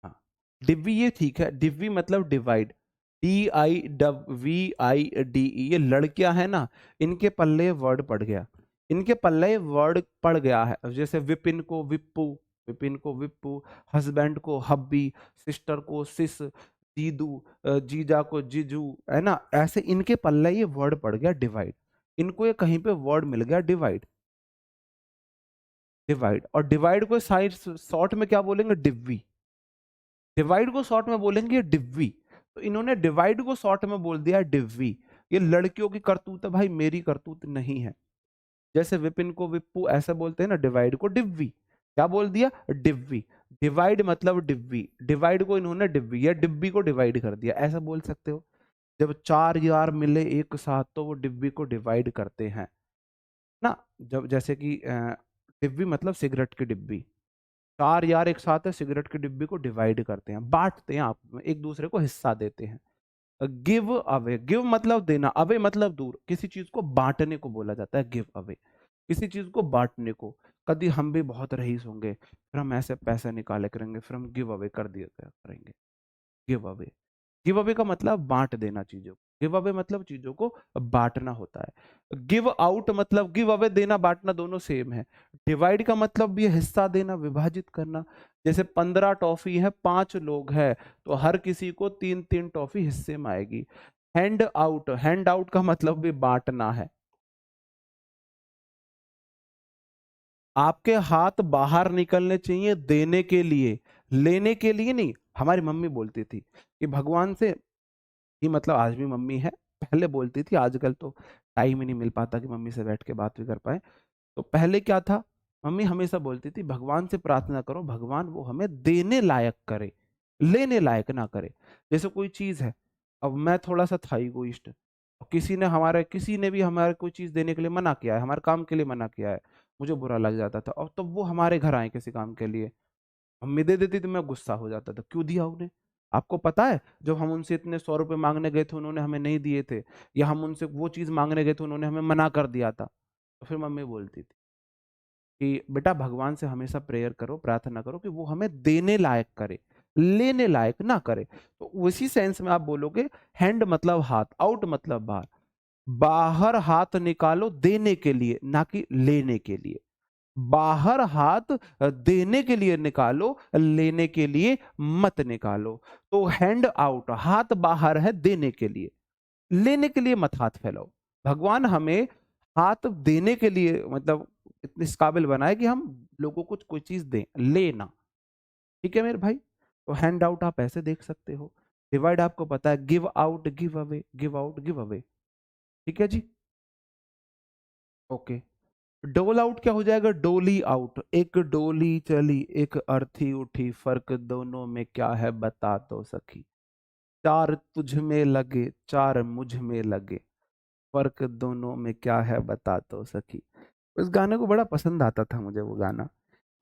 S1: हाँ, डिवी ये ठीक है, डिवी मतलब डिवाइड। DIWVIDE, ये लड़कियां है ना, इनके पल्ले वर्ड पड़ गया, इनके पल्ले वर्ड पड़ गया है। जैसे विपिन को विप्पू, विपिन को विप्पू, हस्बैंड को हब्बी, सिस्टर को सिस, दीदू, जीजा को जीजू, है ना। ऐसे इनके पल्ले ये वर्ड पड़ गया डिवाइड, इनको ये कहीं पे वर्ड मिल गया डिवाइड। डिवाइड, और डिवाइड को साइड शॉर्ट में क्या बोलेंगे, डिव्वी। डिवाइड को शॉर्ट में बोलेंगे डिव्वी, तो इन्होंने डिवाइड को शॉर्ट में बोल दिया डिव्वी। ये लड़कियों की करतूत है भाई, मेरी करतूत नहीं है। जैसे विपिन को विप्पू ऐसे बोलते हैं ना, डिवाइड को डिव्वी। क्या बोल दिया, डिव्वी। डिवाइड मतलब डिव्वी, डिवाइड को इन्होंने डिव्वी या डिब्बी को डिवाइड कर दिया, ऐसा बोल सकते हो। जब चार यार मिले एक साथ तो वो डिब्बी को डिवाइड करते हैं ना। जब जैसे कि डिब्बी मतलब सिगरेट की डिब्बी, चार यार एक साथ है, सिगरेट की डिब्बी को डिवाइड करते हैं, बांटते हैं, आप एक दूसरे को हिस्सा देते हैं। गिव अवे, गिव मतलब देना, अवे मतलब दूर, किसी चीज को बांटने को बोला जाता है गिव अवे, किसी चीज को बांटने को। कभी हम भी बहुत रईस होंगे, फिर हम ऐसे पैसे निकाले करेंगे, फिर हम गिव अवे कर दिया करेंगे। गिव अवे, गिव अवे का मतलब बांट देना चीजों को, गिव अवे मतलब चीजों को बांटना होता है। गिव आउट मतलब, गिव अवे देना बांटना दोनों सेम है। डिवाइड का मतलब भी हिस्सा देना, विभाजित करना। जैसे 15 टॉफी है, 5 लोग हैं, तो हर किसी को 3-3 टॉफी हिस्से में आएगी। हैंड आउट, हैंड आउट का मतलब भी बांटना है। आपके हाथ बाहर निकलने चाहिए देने के लिए, लेने के लिए नहीं। हमारी मम्मी बोलती थी कि भगवान से ही, मतलब आज भी मम्मी है, पहले बोलती थी, आजकल तो टाइम ही नहीं मिल पाता कि मम्मी से बैठ के बात भी कर पाए। तो पहले क्या था, मम्मी हमेशा बोलती थी भगवान से प्रार्थना करो, भगवान वो हमें देने लायक करे, लेने लायक ना करे। जैसे कोई चीज है, अब मैं थोड़ा सा था इगोइस्ट, किसी ने भी हमारे कोई चीज देने के लिए मना किया है, हमारे काम के लिए मना किया है, मुझे बुरा लग जाता था। और तब वो हमारे घर आए किसी काम के लिए, मम्मी दे देती तो मैं गुस्सा हो जाता था, क्यों दिया उन्हें। आपको पता है जब हम उनसे इतने 100 रुपए मांगने गए थे, उन्होंने हमें नहीं दिए थे, या हम उनसे वो चीज मांगने गए थे, उन्होंने हमें मना कर दिया था, तो फिर मम्मी बोलती थी कि बेटा भगवान से हमेशा प्रेयर करो, प्रार्थना करो कि वो हमें देने लायक करे, लेने लायक ना करे। तो उसी सेंस में आप बोलोगे, हैंड मतलब हाथ, आउट मतलब बाहर, बाहर हाथ निकालो देने के लिए, ना कि लेने के लिए। बाहर हाथ देने के लिए निकालो, लेने के लिए मत निकालो। तो हैंड आउट, हाथ बाहर है देने के लिए, लेने के लिए मत हाथ फैलाओ। भगवान हमें हाथ देने के लिए, मतलब इतने इस काबिल बनाए कि हम लोगों को कोई चीज दें, लेना। ठीक है मेरे भाई। तो हैंड आउट आप ऐसे देख सकते हो, डिवाइड आपको पता है, give out give away, give out give away. ठीक है जी, ओके। डोल आउट क्या हो जाएगा, डोली आउट, एक डोली चली एक अर्थी उठी, फर्क दोनों में क्या है बता तो सखी। चार तुझ में लगे चार मुझ में लगे, फर्क दोनों में क्या है बता तो सखी। उस गाने को बड़ा पसंद आता था मुझे वो गाना,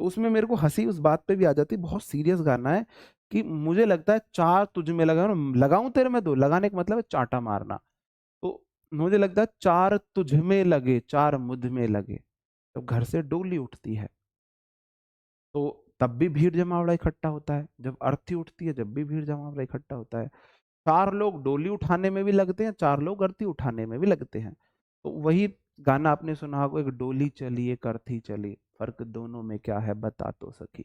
S1: तो उसमें मेरे को हंसी उस बात पे भी आ जाती, बहुत सीरियस गाना है, कि मुझे लगता है चार तुझ में लगा, लगाऊं तेरे में दो, लगाने का मतलब है चांटा मारना। तो मुझे लगता है चार तुझ में लगे चार मुझ में लगे, तो घर से डोली उठती है तो तब भी भीड़ जमावड़ा इकट्ठा होता है, जब अर्थी उठती है जब भी भीड़ जमावड़ा इकट्ठा होता है। चार लोग डोली उठाने में भी लगते हैं, चार लोग अर्थी उठाने में भी लगते हैं। तो वही गाना आपने सुना होगा, एक डोली चली एक अर्थी चली, फर्क दोनों में क्या है बता तो सकी।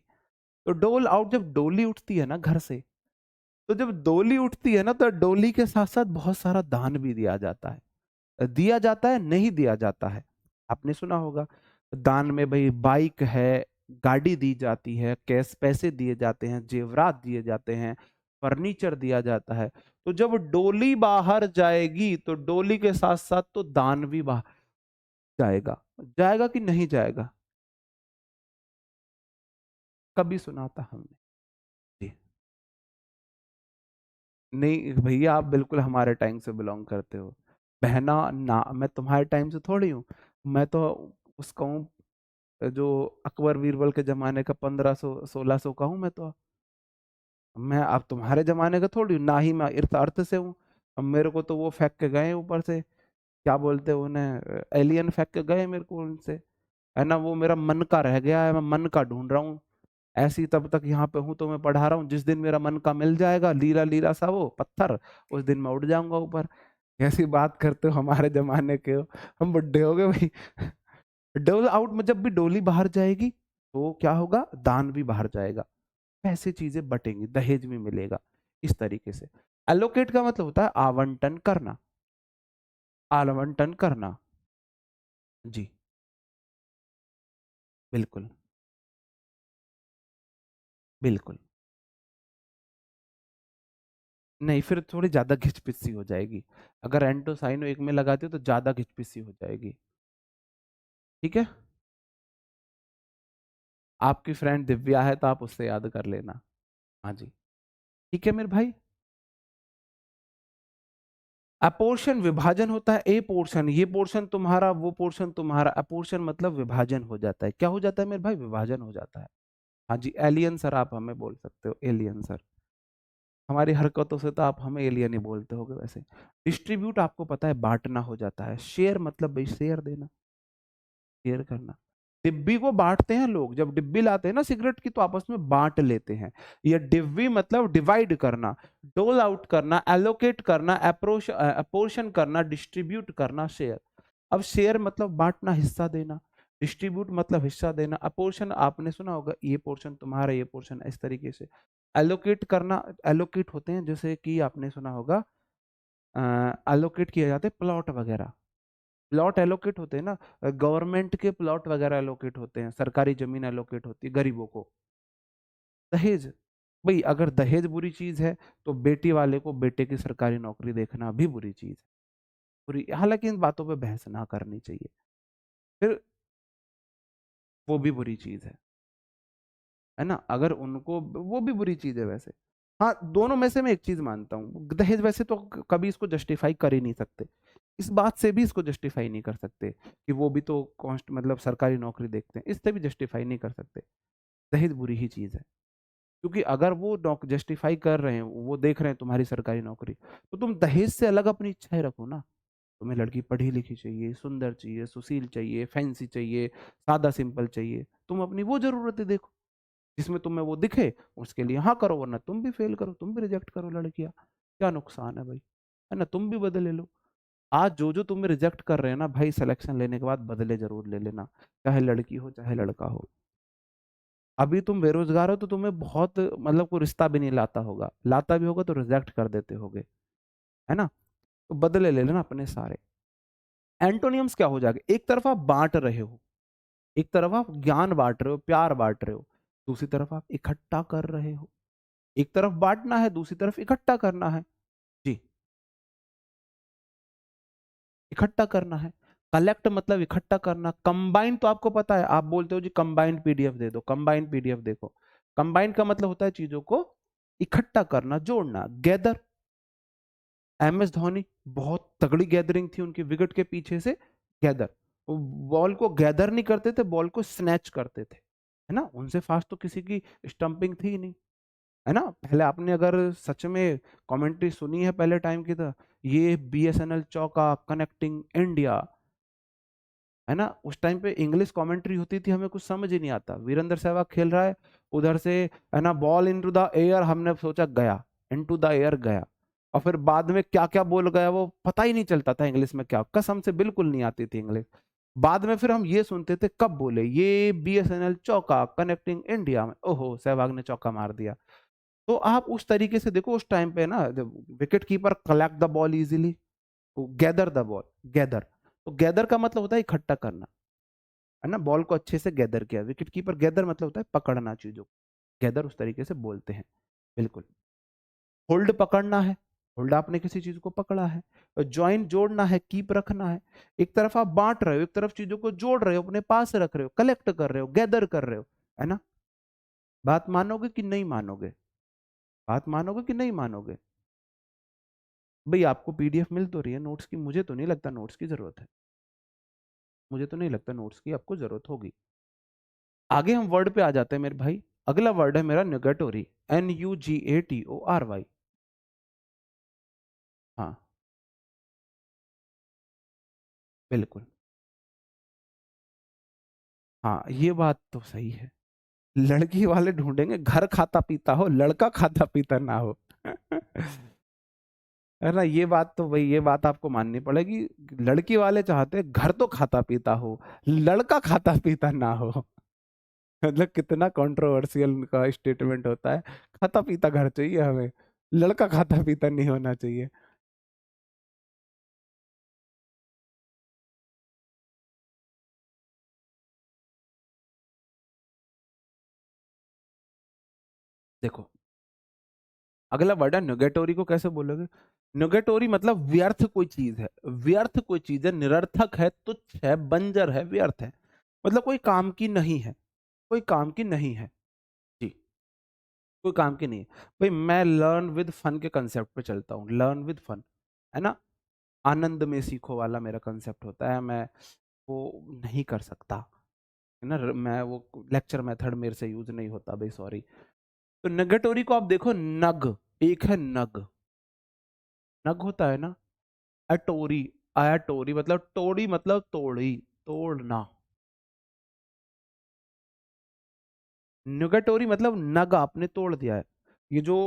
S1: तो डोल आउट, जब डोली उठती है ना घर से, तो जब डोली उठती है ना, तो डोली के साथ साथ बहुत सारा दान भी दिया जाता है, दिया जाता है नहीं दिया जाता है। आपने सुना होगा दान में भाई बाइक है, गाड़ी दी जाती है, कैश पैसे दिए जाते हैं, जेवरात दिए जाते हैं, फर्नीचर दिया जाता है। तो जब डोली बाहर जाएगी तो डोली के साथ साथ तो दान भी बाहर जाएगा, जाएगा कि नहीं जाएगा। कभी सुना था हमने जी। नहीं भैया, आप बिल्कुल हमारे टाइम से बिलोंग करते हो। बहना ना, मैं तुम्हारे टाइम से थोड़ी हूँ, मैं तो उसका हूँ जो अकबर बीरबल के जमाने का 1500-1600 का हूँ मैं तो। मैं अब तुम्हारे जमाने का थोड़ी हूँ, ना ही मैं अर्थ अर्थ से हूँ। अब मेरे को तो वो फेंक के गए ऊपर से, क्या बोलते हैं उन्हें, एलियन फेंक के गए मेरे को उनसे, है ना। वो मेरा मन का रह गया है, मैं मन का ढूंढ रहा हूँ। ऐसी तब तक यहाँ पे हूँ तो मैं पढ़ा रहा हूँ, जिस दिन मेरा मन का मिल जाएगा लीला लीला सा वो पत्थर, उस दिन मैं उड़ जाऊंगा ऊपर। कैसी बात करते हो, हमारे जमाने के हो, हम बुड्ढे हो गए भाई। डोल आउट में जब भी डोली बाहर जाएगी तो क्या होगा, दान भी बाहर जाएगा, ऐसे चीजें बटेंगी, दहेज भी मिलेगा इस तरीके से। एलोकेट का मतलब होता है आवंटन करना, आवंटन करना। जी बिल्कुल, बिल्कुल। नहीं, फिर थोड़ी ज्यादा घिचपिची हो जाएगी। अगर एंटो साइनो एक में लगाते हो तो ज्यादा घिचपिची हो जाएगी। ठीक है, आपकी फ्रेंड दिव्या है तो आप उससे याद कर लेना। हाँ जी, ठीक है मेरे भाई। अपोर्शन विभाजन होता है, ए पोर्शन, ये पोर्शन तुम्हारा, वो पोर्शन तुम्हारा। अपोर्शन मतलब विभाजन हो जाता है। क्या हो जाता है मेरे भाई, विभाजन हो जाता है। हाँ जी, एलियन सर आप हमें बोल सकते हो, एलियन सर। हमारी हरकतों से तो आप हमें एलियन ही बोलते होगे वैसे। डिस्ट्रीब्यूट आपको पता है बांटना हो जाता है। शेयर मतलब भाई शेयर देना, शेयर करना। डिब्बी को बांटते हैं लोग, जब डिब्बी लाते हैं ना सिगरेट की तो आपस में बांट लेते हैं। ये डिब्बी मतलब डिवाइड करना, डोल आउट करना, एलोकेट करना, अप्रोच अपोर्शन करना, डिस्ट्रीब्यूट करना, शेयर। अब शेयर मतलब बांटना, हिस्सा देना। डिस्ट्रीब्यूट मतलब हिस्सा देना। अपोर्शन आपने सुना होगा, ये पोर्शन तुम्हारा, ये पोर्शन, इस तरीके से। एलोकेट करना, एलोकेट होते हैं जैसे कि आपने सुना होगा, एलोकेट किए जाते हैं प्लॉट वगैरह। प्लॉट एलोकेट होते हैं ना, गवर्नमेंट के प्लॉट वगैरह एलोकेट होते हैं, सरकारी जमीन एलोकेट होती है गरीबों को। दहेज, भाई अगर दहेज बुरी चीज है तो बेटी वाले को बेटे की सरकारी नौकरी देखना भी बुरी चीज है, बुरी। हालांकि इन बातों पे बहस ना करनी चाहिए। फिर वो भी बुरी चीज है ना, अगर उनको, वो भी बुरी चीज है वैसे। हाँ, दोनों में से मैं एक चीज मानता हूँ, दहेज वैसे तो कभी इसको जस्टिफाई कर ही नहीं सकते, इस बात से भी इसको जस्टिफाई नहीं कर सकते कि वो भी तो कॉन्स्ट मतलब सरकारी नौकरी देखते हैं, इससे भी जस्टिफाई नहीं कर सकते। दहेज बुरी ही चीज है, क्योंकि अगर वो जस्टिफाई कर रहे हैं, वो देख रहे हैं तुम्हारी सरकारी नौकरी, तो तुम दहेज से अलग अपनी इच्छाएं रखो ना। तुम्हें लड़की पढ़ी लिखी चाहिए, सुंदर चाहिए, सुशील चाहिए, फैंसी चाहिए, सादा सिंपल चाहिए, तुम अपनी वो जरूरतें देखो जिसमें तुम्हें वो दिखे, उसके लिए हाँ करो, वरना तुम भी फेल करो, तुम भी रिजेक्ट करो लड़कियां। क्या नुकसान है भाई, है ना, तुम भी बदले लो। आज जो जो तुम्हें रिजेक्ट कर रहे हैं ना भाई, सिलेक्शन लेने के बाद बदले जरूर ले लेना, चाहे लड़की हो चाहे लड़का हो। अभी तुम बेरोजगार हो तो तुम्हें बहुत मतलब कोई रिश्ता भी नहीं लाता होगा, लाता भी होगा तो रिजेक्ट कर देते होगे, है ना। तो बदले ले लेना अपने सारे। एंटोनियम्स क्या हो जाएगा, एक तरफ आप बांट रहे हो, एक तरफ आप ज्ञान बांट रहे हो, प्यार बांट रहे हो, दूसरी तरफ आप इकट्ठा कर रहे हो। एक तरफ बांटना है, दूसरी तरफ इकट्ठा करना है। जी, इकट्ठा करना है। कलेक्ट मतलब इकट्ठा करना। कंबाइन तो आपको पता है, आप बोलते हो जी कंबाइंड पीडीएफ दे दो, कंबाइंड पीडीएफ देखो। कंबाइन का मतलब होता है चीजों को इकट्ठा करना, जोड़ना। गैदर, एम एस धोनी, बहुत तगड़ी गैदरिंग थी उनकी विकेट के पीछे से। गैदर, वो बॉल को गैदर नहीं करते थे, बॉल को स्नैच करते थे, है ना, उनसे फास्ट तो किसी की स्टंपिंग थी ही नहीं, है ना। पहले आपने अगर सच में कमेंट्री सुनी है पहले टाइम की, तो ये बीएसएनएल चौका कनेक्टिंग इंडिया, है ना, उस टाइम पे इंग्लिश कमेंट्री होती थी, हमें कुछ समझ ही नहीं आता, वीरेंद्र सहवाग खेल रहा है उधर से, है ना, बॉल इनटू द एयर, हमने सोचा गया, इनटू द एयर गया, और फिर बाद में क्या क्या बोल गया वो पता ही नहीं चलता था इंग्लिश में, क्या कसम से बिल्कुल नहीं आती थी इंग्लिश। बाद में फिर हम ये सुनते थे कब बोले ये बीएसएनएल चौका कनेक्टिंग इंडिया में, ओहो सहवाग ने चौका मार दिया। तो आप उस तरीके से देखो, उस टाइम पे ना wicket keeper collect the ball easily, gather the ball, gather. तो गैदर का मतलब होता है इकट्ठा करना, है ना, बॉल को अच्छे से गैदर किया। विकेट कीपर गैदर मतलब होता है पकड़ना चीजों को, गैदर उस तरीके से बोलते हैं। बिल्कुल। होल्ड पकड़ना है, होल्ड आपने किसी चीज को पकड़ा है। ज्वाइन जोड़ना है, कीप रखना है। एक तरफ आप बांट रहे हो, एक तरफ चीजों को जोड़ रहे हो, अपने पास रख रहे हो, कलेक्ट कर रहे हो, गैदर कर रहे हो, है ना। बात मानोगे कि नहीं मानोगे, बात मानोगे कि नहीं मानोगे। भाई आपको पीडीएफ मिल तो रही है नोट्स की, मुझे तो नहीं लगता नोट्स की जरूरत है, मुझे तो नहीं लगता नोट्स की आपको जरूरत होगी। आगे हम वर्ड पे आ जाते हैं मेरे भाई। अगला वर्ड है मेरा न्यूगेटोरी, NUGATORY। हाँ, बिल्कुल। हाँ, ये बात तो सही है, लड़की वाले ढूंढेंगे घर खाता पीता हो, लड़का खाता पीता ना हो। है ना, ये बात तो भाई, ये बात आपको माननी पड़ेगी। लड़की वाले चाहते हैं घर तो खाता पीता हो, लड़का खाता पीता ना हो। मतलब कितना कंट्रोवर्शियल का स्टेटमेंट होता है। खाता पीता घर चाहिए हमें, लड़का खाता पीता नहीं होना चाहिए। देखो अगला वर्ड है न्यूगेटोरी, को कैसे बोलोगे? न्यूगेटोरी मतलब व्यर्थ कोई चीज है, व्यर्थ कोई चीज है, निरर्थक है, तुच्छ है, बंजर है, व्यर्थ है, मतलब कोई काम की नहीं है, कोई काम की नहीं है जी, कोई काम की नहीं है। भाई मैं लर्न विद फन के कंसेप्ट पे चलता हूँ, लर्न विद फन, है ना, आनंद में सीखो वाला मेरा कंसेप्ट होता है, मैं वो नहीं कर सकता, है ना, मैं वो लेक्चर मेथड मेरे से यूज नहीं होता भाई, सॉरी। तो नगेटोरी को आप देखो, नग, एक है नग, नग होता है ना, अटोरी, अटोरी मतलब टोड़ी, मतलब तोड़ी, तोड़ना, नुगेटोरी मतलब नग आपने तोड़ दिया है। ये जो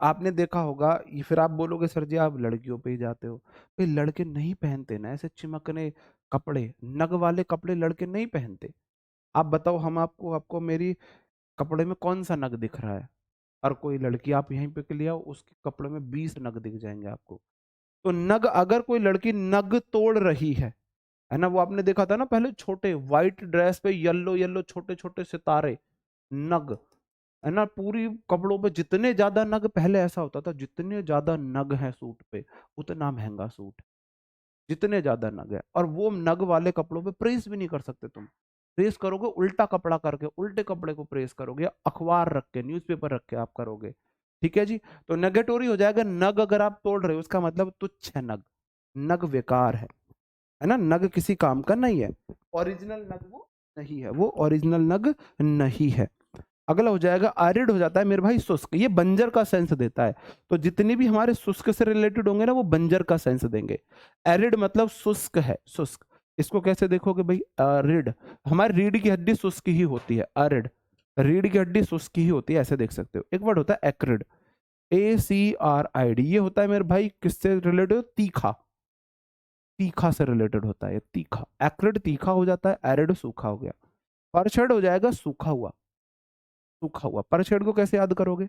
S1: आपने देखा होगा, ये फिर आप बोलोगे सर जी आप लड़कियों पे ही जाते हो, भाई लड़के नहीं पहनते ना ऐसे चिमकने कपड़े, नग वाले कपड़े लड़के नहीं पहनते। आप बताओ, हम आपको आपको मेरी कपड़े में कौन सा नग दिख रहा है? और कोई लड़की आप यहीं पे के लिए आओ, उसके कपड़े में 20 नग दिख जाएंगे आपको। तो नग, अगर कोई लड़की नग तोड़ रही है ना, वो आपने देखा था ना पहले, छोटे व्हाइट ड्रेस पे येलो येलो छोटे छोटे सितारे, नग, है ना, पूरी कपड़ों पे जितने ज्यादा नग, पहले ऐसा होता था जितने ज्यादा नग है सूट पे उतना महंगा सूट, जितने ज्यादा नग है। और वो नग वाले कपड़ों पे प्रेस भी नहीं कर सकते तुम, प्रेस करोगे उल्टा कपड़ा करके, उल्टे कपड़े को प्रेस करोगे, अखबार रख के, न्यूज़पेपर रख के आप करोगे, ठीक है जी। तो नेगेटोरी हो जाएगा, नग अगर आप तोड़ रहे हो उसका मतलब तुच्छ है नग, नग बेकार है ना, नग किसी काम का नहीं है, ओरिजिनल नग वो नहीं है, वो ओरिजिनल नग नहीं है। अगला हो जाएगा एरिड, हो जाता है मेरे भाई शुष्क, ये बंजर का सेंस देता है। तो जितने भी हमारे शुष्क से रिलेटेड होंगे ना वो बंजर का सेंस देंगे। एरिड मतलब शुष्क है, शुष्क, इसको कैसे देखोगे भाई, रीड, हमारी रीढ़ की हड्डी शुष्क ही होती है, एरिड, रीढ़ की हड्डी शुष्क ही होती है, ऐसे देख सकते हो। एक वर्ड होता है एक्रिड, ACRID, ये होता है मेरे भाई किससे रिलेटेड, तीखा, तीखा से रिलेटेड होता है, तीखा, एक्रिड तीखा हो जाता है, एरिड सूखा हो गया। परछड़ हो जाएगा सूखा हुआ, सूखा हुआ। परछेद को कैसे याद करोगे,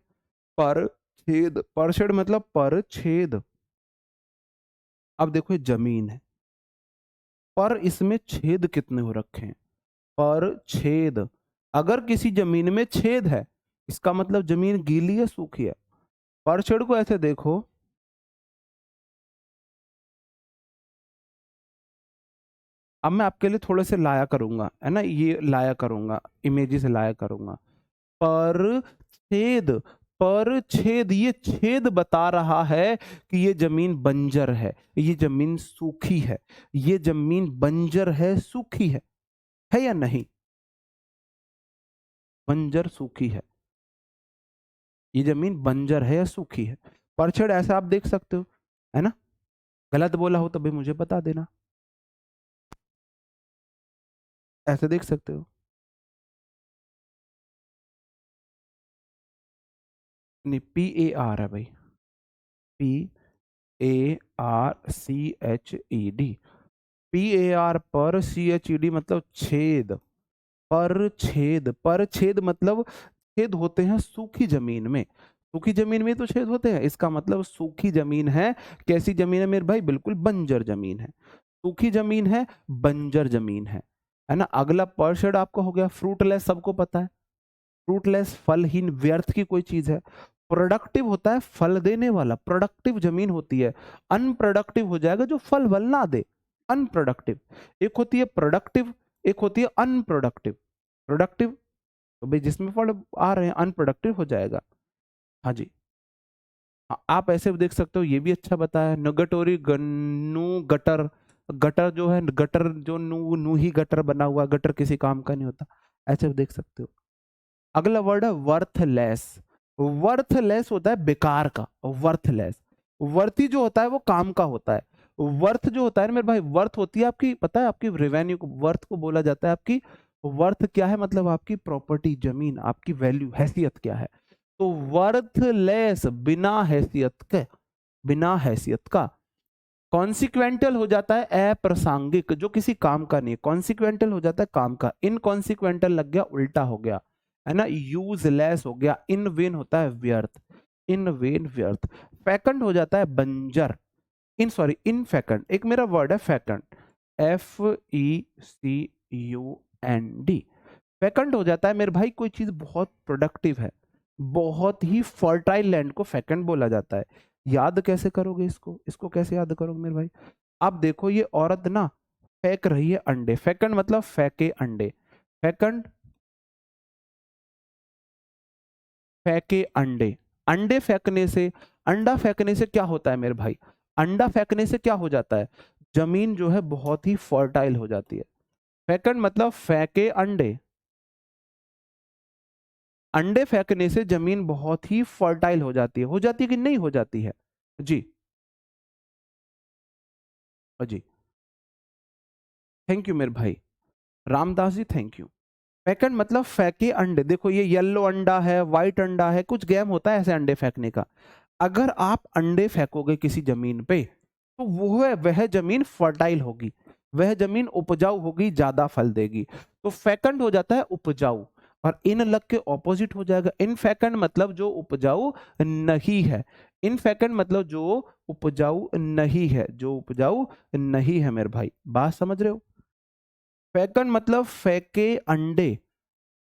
S1: पर छेद, परछेद मतलब पर छेद। अब देखो ये जमीन है, पर इसमें छेद कितने हो रखे हैं, पर छेद, अगर किसी जमीन में छेद है इसका मतलब जमीन गीली है सूखी है। परछेद को ऐसे देखो, अब मैं आपके लिए थोड़े से लाया करूंगा, है ना, ये लाया करूंगा, इमेजेस लाया करूंगा। पर छेद, पर छेद, ये छेद बता रहा है कि ये जमीन बंजर है, ये जमीन सूखी है, ये जमीन बंजर है, सूखी है या नहीं, बंजर सूखी ये जमीन बंजर है या सूखी है। परछड़ ऐसा आप देख सकते हो, है ना, गलत बोला हो तो भी मुझे बता देना, ऐसे देख सकते हो। नहीं, PAR है भाई, PARCHED, PAR पर CHED मतलब छेद, पर छेद, पर छेद मतलब छेद होते हैं सूखी जमीन में, सूखी जमीन में तो छेद होते हैं, इसका मतलब सूखी जमीन है। कैसी जमीन है मेरे भाई, बिल्कुल बंजर जमीन है, सूखी जमीन है, बंजर जमीन है ना। अगला पर्शेड आपको हो गया फ्रूटलेस, सबको पता है, फ्रूटलेस फलहीन, व्यर्थ की कोई चीज है। प्रोडक्टिव होता है फल देने वाला, प्रोडक्टिव जमीन होती है। अनप्रोडक्टिव हो जाएगा जो फल वल ना दे, अनप्रोडक्टिव। एक होती है प्रोडक्टिव, एक होती है अनप्रोडक्टिव। प्रोडक्टिव तो भाई जिसमें फल आ रहे हैं, अनप्रोडक्टिव हो जाएगा। हाँ जी, आप ऐसे भी देख सकते हो, ये भी अच्छा बताया, नगटोरी, गन्नू, गटर, गटर जो है, गटर जो नू नू ही गटर बना हुआ, गटर किसी काम का नहीं होता, ऐसे भी देख सकते हो। अगला वर्ड है वर्थलेस, वर्थलेस होता है बेकार का, वर्थलेस। वर्थी जो होता है वो काम का होता है, वर्थ जो होता है ना मेरे भाई, वर्थ होती है आपकी, पता है आपकी रेवेन्यू को वर्थ को बोला जाता है, आपकी वर्थ क्या है, मतलब आपकी प्रॉपर्टी, जमीन, आपकी वैल्यू, हैसियत क्या है। तो वर्थलेस बिना हैसियत के, बिना हैसियत का। कॉन्सिक्वेंटल हो जाता है अप्रासंगिक, जो किसी काम का नहीं, कॉन्सिक्वेंटल हो जाता है काम का, इनकॉन्सिक्वेंटल लग गया, उल्टा हो गया, है ना, यूजलेस हो गया, इन वेन होता है व्यर्थ, इन वेन व्यर्थ। फैकंड हो जाता है बंजर, इन सॉरी इन फैकंड, एक मेरा वर्ड है फैकंड, FECUND, फैकंड हो जाता है मेरे भाई कोई चीज बहुत प्रोडक्टिव है, बहुत ही फर्टाइल लैंड को फैकंड बोला जाता है। याद कैसे करोगे इसको, इसको कैसे याद करोगे मेरे भाई? अब देखो ये औरत ना फेंक रही है अंडे, फैकंड मतलब फेंके अंडे, फैकंड फेंके अंडे, अंडे फेंकने से, अंडा फेंकने से क्या होता है मेरे भाई? अंडा फेंकने से क्या हो जाता है? जमीन जो है बहुत ही फर्टाइल हो जाती है। फेकंड मतलब फेंके अंडे, अंडे फेंकने से जमीन बहुत ही फर्टाइल हो जाती है कि नहीं हो जाती है? जी, जी, थैंक यू मेरे भाई रामदास जी, थैंक यू। फेकंड मतलब फेंके अंडे, देखो ये येलो अंडा है, व्हाइट अंडा है, कुछ गेम होता है ऐसे अंडे फेंकने का। अगर आप अंडे फेंकोगे किसी जमीन पे तो वह जमीन फर्टाइल होगी, वह जमीन उपजाऊ होगी, ज्यादा फल देगी। तो फेकंड हो जाता है उपजाऊ, और इन लग के ऑपोजिट हो जाएगा इन फेकंड, मतलब जो उपजाऊ नहीं है, इन फेकंड मतलब जो उपजाऊ नहीं है, जो उपजाऊ नहीं है मेरे भाई, बात समझ रहे हो? फेकंड मतलब फेंके अंडे,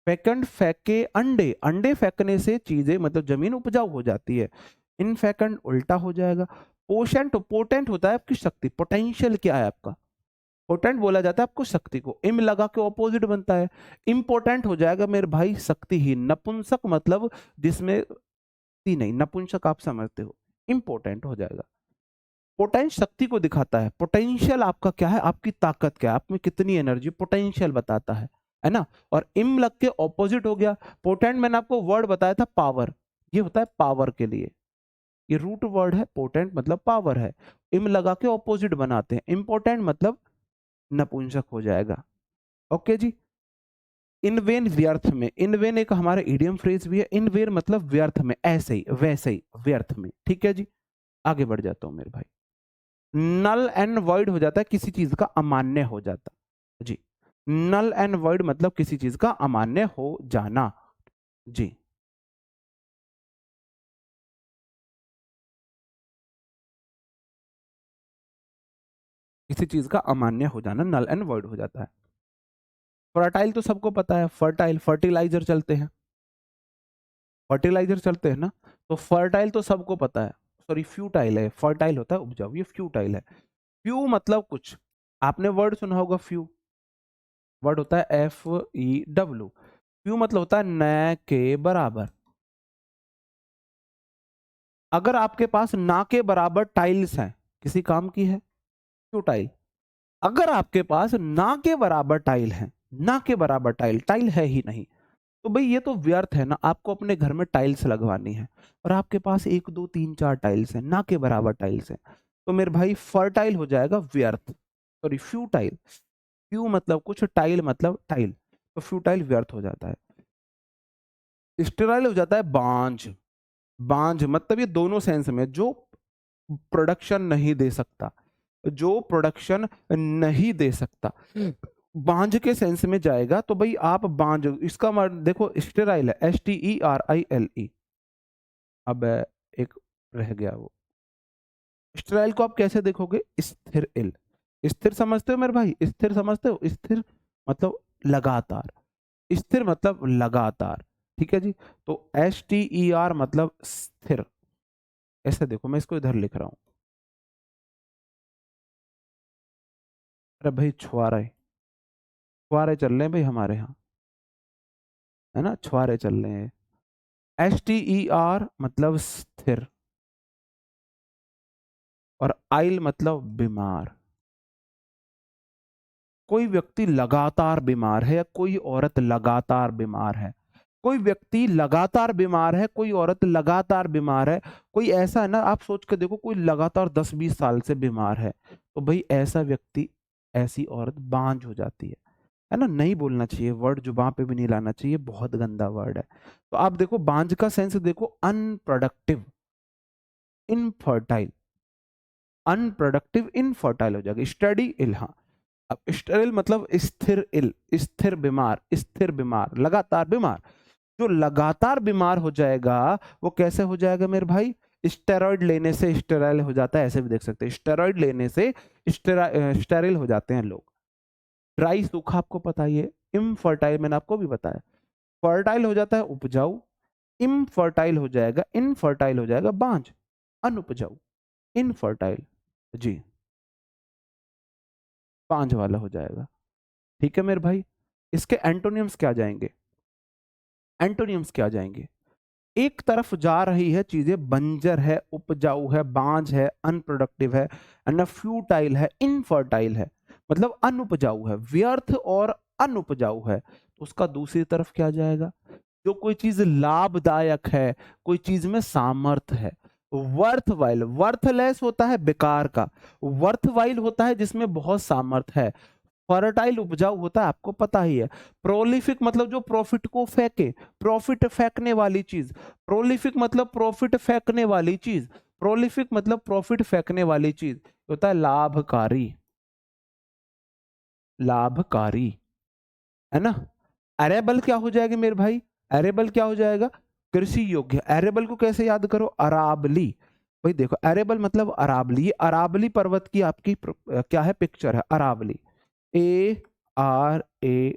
S1: फेकंड फेंके अंडे, अंडे फेंकने से चीजें मतलब जमीन उपजाऊ हो जाती है। इन फेकंड उल्टा हो जाएगा। पोशेंट, पोटेंट होता है आपकी शक्ति, पोटेंशियल क्या है आपका? पोटेंट बोला जाता है आपको शक्ति को, इम लगा के ऑपोजिट बनता है। इम्पोर्टेंट हो जाएगा मेरे भाई शक्तिहीन, नपुंसक मतलब जिसमें शक्ति नहीं, नपुंसक आप समझते हो, इम्पोर्टेंट हो जाएगा। पोटेंट शक्ति को दिखाता है, पोटेंशियल आपका क्या है, आपकी ताकत क्या है, आप में कितनी एनर्जी, पोटेंशियल बताता है ना। और इम लग के ऑपोजिट हो गया। पोटेंट मैंने आपको वर्ड बताया था पावर, ये होता है पावर के लिए, ये रूट वर्ड है, पोटेंट मतलब पावर है, इम लगा के ऑपोजिट बनाते हैं, इंपोर्टेंट मतलब नपुंसक हो जाएगा। ओके जी। इनवेन व्यर्थ में, इनवेन एक हमारा इडियम फ्रेज भी है, इनवेन मतलब व्यर्थ में, ऐसे ही वैसे ही व्यर्थ में, ठीक है जी। आगे बढ़ जाता हूं मेरे भाई। नल एंड वॉइड हो जाता है किसी चीज का अमान्य हो जाता जी, नल एंड वॉइड मतलब किसी चीज का अमान्य हो जाना जी। किसी चीज का अमान्य हो जाना नल एंड वॉइड हो जाता है। फर्टाइल तो सबको पता है, फर्टाइल फर्टिलाइजर चलते हैं, फर्टिलाइजर चलते हैं ना, तो फर्टाइल तो सबको पता है, सॉरी फ्यूटाइल है, फर्टाइल होता है उपजाऊ, ये फ्यूटाइल है। फ्यू मतलब कुछ, आपने वर्ड सुना होगा फ्यू, वर्ड होता है FEW, फ्यू मतलब होता है न के बराबर। अगर आपके पास ना के बराबर टाइल्स हैं, किसी काम की है फ्यूटाइल। अगर आपके पास ना के बराबर टाइल है, ना के बराबर टाइल, टाइल है ही नहीं, तो भाई ये तो व्यर्थ है ना, आपको अपने घर में टाइल्स लगवानी है और आपके पास एक दो तीन चार टाइल्स हैं, ना के बराबर टाइल्स हैं, तो मेरे भाई फर्टाइल हो जाएगा व्यर्थ, सॉरी फ्यूटाइल। फ्यू मतलब कुछ, टाइल मतलब टाइल, तो फ्यूटाइल व्यर्थ हो जाता है। स्टेराइल हो जाता है बांझ, बांझ मतलब ये दोनों सेंस में, जो प्रोडक्शन नहीं दे सकता, जो प्रोडक्शन नहीं दे सकता, बांझ के सेंस में जाएगा, तो भाई आप बांझ, इसका मतलब देखो स्टेराइल है STERILE, अब एक रह गया वो, स्टेराइल को आप कैसे देखोगे? स्थिर इल, स्थिर समझते हो मेरे भाई, स्थिर समझते हो, स्थिर मतलब लगातार, स्थिर मतलब लगातार, ठीक है जी। तो STER मतलब स्थिर, ऐसे देखो मैं इसको इधर लिख रहा हूं, अरे भाई छुआरे, छुआरे चल रहे हैं भाई हमारे यहाँ, है ना, छुआरे चल रहे हैं। STER मतलब स्थिर, और आइल मतलब बीमार। कोई व्यक्ति लगातार बीमार है या कोई औरत लगातार बीमार है, कोई व्यक्ति लगातार बीमार है, कोई औरत लगातार बीमार है, कोई ऐसा है ना, आप सोच के देखो, कोई लगातार 10-20 साल से बीमार है, तो भाई ऐसा व्यक्ति, ऐसी औरत बांझ हो जाती है ना, नहीं बोलना चाहिए वर्ड, जुबान पे भी नहीं लाना चाहिए, बहुत गंदा वर्ड है। तो आप देखो बांझ का सेंस देखो, अनप्रोडक्टिव, इनफर्टाइल, अनप्रोडक्टिव इनफर्टाइल हो जाएगा, स्टडी इल, हाँ। अब स्टेरिल मतलब स्थिर इल, स्थिर बीमार, स्थिर बीमार, लगातार बीमार, जो लगातार बीमार हो जाएगा वो कैसे हो जाएगा मेरे भाई? स्टेरॉइड लेने से स्टेराइल हो जाता है, ऐसे भी देख सकते हैं। स्टेरॉइड लेने से स्टेराइल हो जाते हैं लोग। ड्राई सूखा आपको पता ही है। इनफर्टाइल मैंने आपको भी बताया। फर्टाइल हो जाता है उपजाऊ, इनफर्टाइल हो जाएगा, इनफर्टाइल हो जाएगा बांझ, अनुपजाऊ, इनफर्टाइल जी, बांझ वाला हो जाएगा। ठीक है मेरे भाई, इसके एंटोनियम्स क्या जाएंगे? एंटोनियम्स क्या जाएंगे? एक तरफ जा रही है चीजें, बंजर है, उपजाऊ है, बांझ है, अनप्रोडक्टिव है, फ्यूटाइल है, इनफर्टाइल है, मतलब अनुपजाऊ है, व्यर्थ और अनुपजाऊ है। तो उसका दूसरी तरफ क्या जाएगा? जो कोई चीज लाभदायक है, कोई चीज में सामर्थ्य है। वर्थवाइल, वर्थलेस होता है बेकार का, वर्थवाइल होता है जिसमें बहुत सामर्थ्य है। फर्टाइल उपजाऊ होता है, आपको पता ही है। प्रोलिफिक मतलब जो प्रॉफिट को फेंके, प्रॉफिट फेंकने वाली चीज। प्रोलिफिक मतलब प्रॉफिट फेंकने वाली चीज, प्रोलिफिक मतलब प्रॉफिट फेंकने वाली चीज होता है लाभकारी, लाभकारी, है ना। अरेबल क्या हो जाएगा मेरे भाई? अरेबल क्या हो जाएगा? कृषि योग्य। अरेबल को कैसे याद करो? अराबली। भाई देखो, अरेबल मतलब अराबली, ये अराबली पर्वत की आपकी क्या है? पिक्चर है अराबली, ARABLE।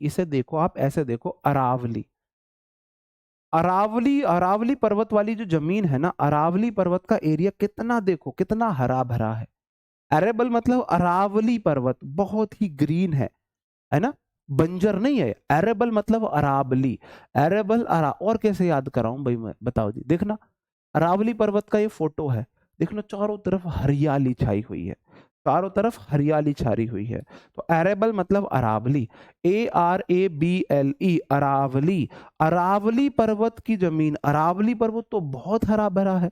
S1: इसे देखो आप, ऐसे देखो, अरावली। अरावली, अरावली पर्वत वाली जो जमीन है ना, अरावली पर्वत का एरिया कितना देखो, कितना हरा भरा है। अरेबल मतलब अरावली पर्वत बहुत ही ग्रीन है ना, बंजर नहीं है। एरेबल मतलब अरावली, एरेबल और कैसे याद कराऊं भाई मैं, बताओ जी। देखना, अरावली पर्वत का ये फोटो है, देखना चारों तरफ हरियाली छाई हुई है, चारों तरफ हरियाली छाई हुई है। तो एरेबल मतलब अरावली, ARABLE, अरावली। अरावली पर्वत की जमीन, अरावली पर्वत तो बहुत हरा भरा है,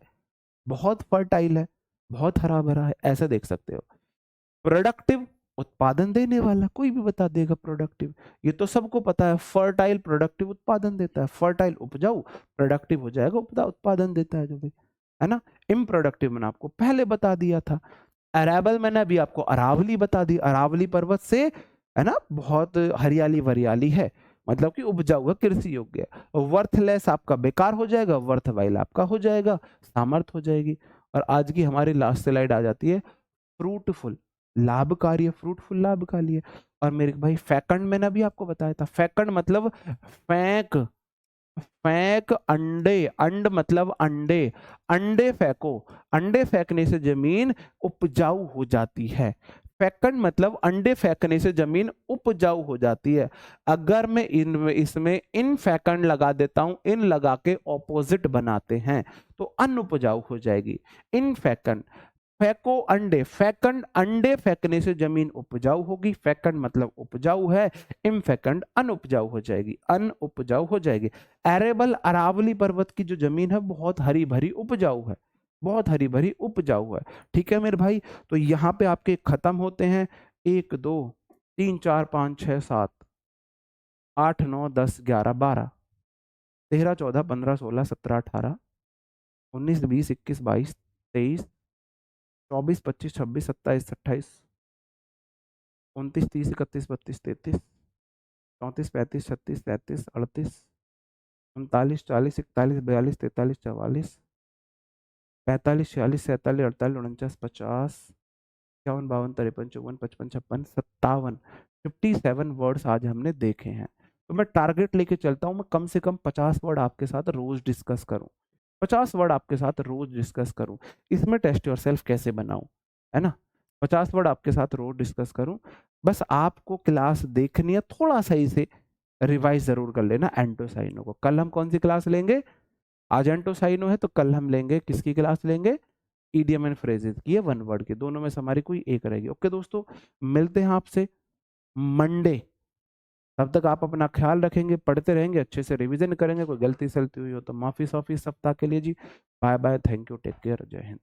S1: बहुत फर्टाइल है, बहुत हरा भरा है, ऐसा देख सकते हो। प्रोडक्टिव, उत्पादन देने वाला, कोई भी बता देगा प्रोडक्टिव, ये तो सबको पता है। फर्टाइल प्रोडक्टिव उत्पादन देता है, फर्टाइल उपजाऊ, प्रोडक्टिव हो जाएगा उत्पादन देता है जो भाई, है ना। इम्प्रोडक्टिव मैंने आपको पहले बता दिया था। अरेबल मैंने अभी आपको अरावली बता दी, अरावली पर्वत से, है ना, बहुत हरियाली वरियाली है, मतलब कि उपजाऊ है, कृषि योग्य है। वर्थलेस आपका बेकार हो जाएगा, वर्थवाइल आपका हो जाएगा, सामर्थ हो जाएगी। और आज की हमारी लास्ट स्लाइड आ जाती है फ्रूटफुल, लाभकारी है, फ्रूटफुल लाभकारी है। और मेरे भाई फैकंड मैंने अभी आपको बताया था, फैकंड मतलब फेंक, फेंक अंडे, अंड मतलब अंडे, अंडे फेंको, अंडे फेंकने से जमीन उपजाऊ हो जाती है। फेकंड मतलब अंडे फेंकने से जमीन उपजाऊ हो जाती है। अगर मैं इसमें इन फेकंड लगा देता हूं, इन लगा के ऑपोजिट बनाते हैं तो अनउपजाऊ हो जाएगी। इन फेकंड, फेंको अंडे, फेकंड अंडे फेंकने से जमीन उपजाऊ होगी, फेकंड मतलब उपजाऊ है, इम्फेकंड अनउपजाऊ हो जाएगी, अनउपजाऊ हो जाएगी। एरेबल, अरावली पर्वत की जो जमीन है बहुत हरी भरी उपजाऊ है, बहुत हरी भरी उपजाऊ है। ठीक है मेरे भाई, तो यहाँ पे आपके खत्म होते हैं 1 2 3 4 5 6 7 8 9 10 11 12 13 14 15 16 17 18 19 20 21 22 23 24 25 26 27 28 29 30 31 32 33 34 35 36 37 38 39 40 41 42 43 44 45 46 47 48 49 50 51 52 53 54 55 56 57 57 वर्ड्स आज हमने देखे हैं। तो मैं टारगेट लेके चलता हूँ, मैं कम से कम 50 वर्ड आपके साथ रोज डिस्कस करूँ, 50 वर्ड आपके साथ रोज डिस्कस करूँ। इसमें टेस्ट योर सेल्फ कैसे बनाऊं, है ना, 50 वर्ड आपके साथ रोज डिस्कस करूं। बस आपको क्लास देखनी है, थोड़ा सही से रिवाइज जरूर कर लेना एंटोसाइनो को। कल हम कौन सी क्लास लेंगे? आज एंटोसाइनो है तो कल हम लेंगे किसकी क्लास लेंगे? ईडियम एंड फ्रेजेस की, है वन वर्ड की, दोनों में से हमारी कोई एक रहेगी। ओके दोस्तों, मिलते हैं आपसे मंडे। तब तक आप अपना ख्याल रखेंगे, पढ़ते रहेंगे, अच्छे से रिवीजन करेंगे, कोई गलती सलती हुई हो तो माफी सॉफी सप्ताह के लिए जी। Bye bye, thank you, take care, जय हिंद।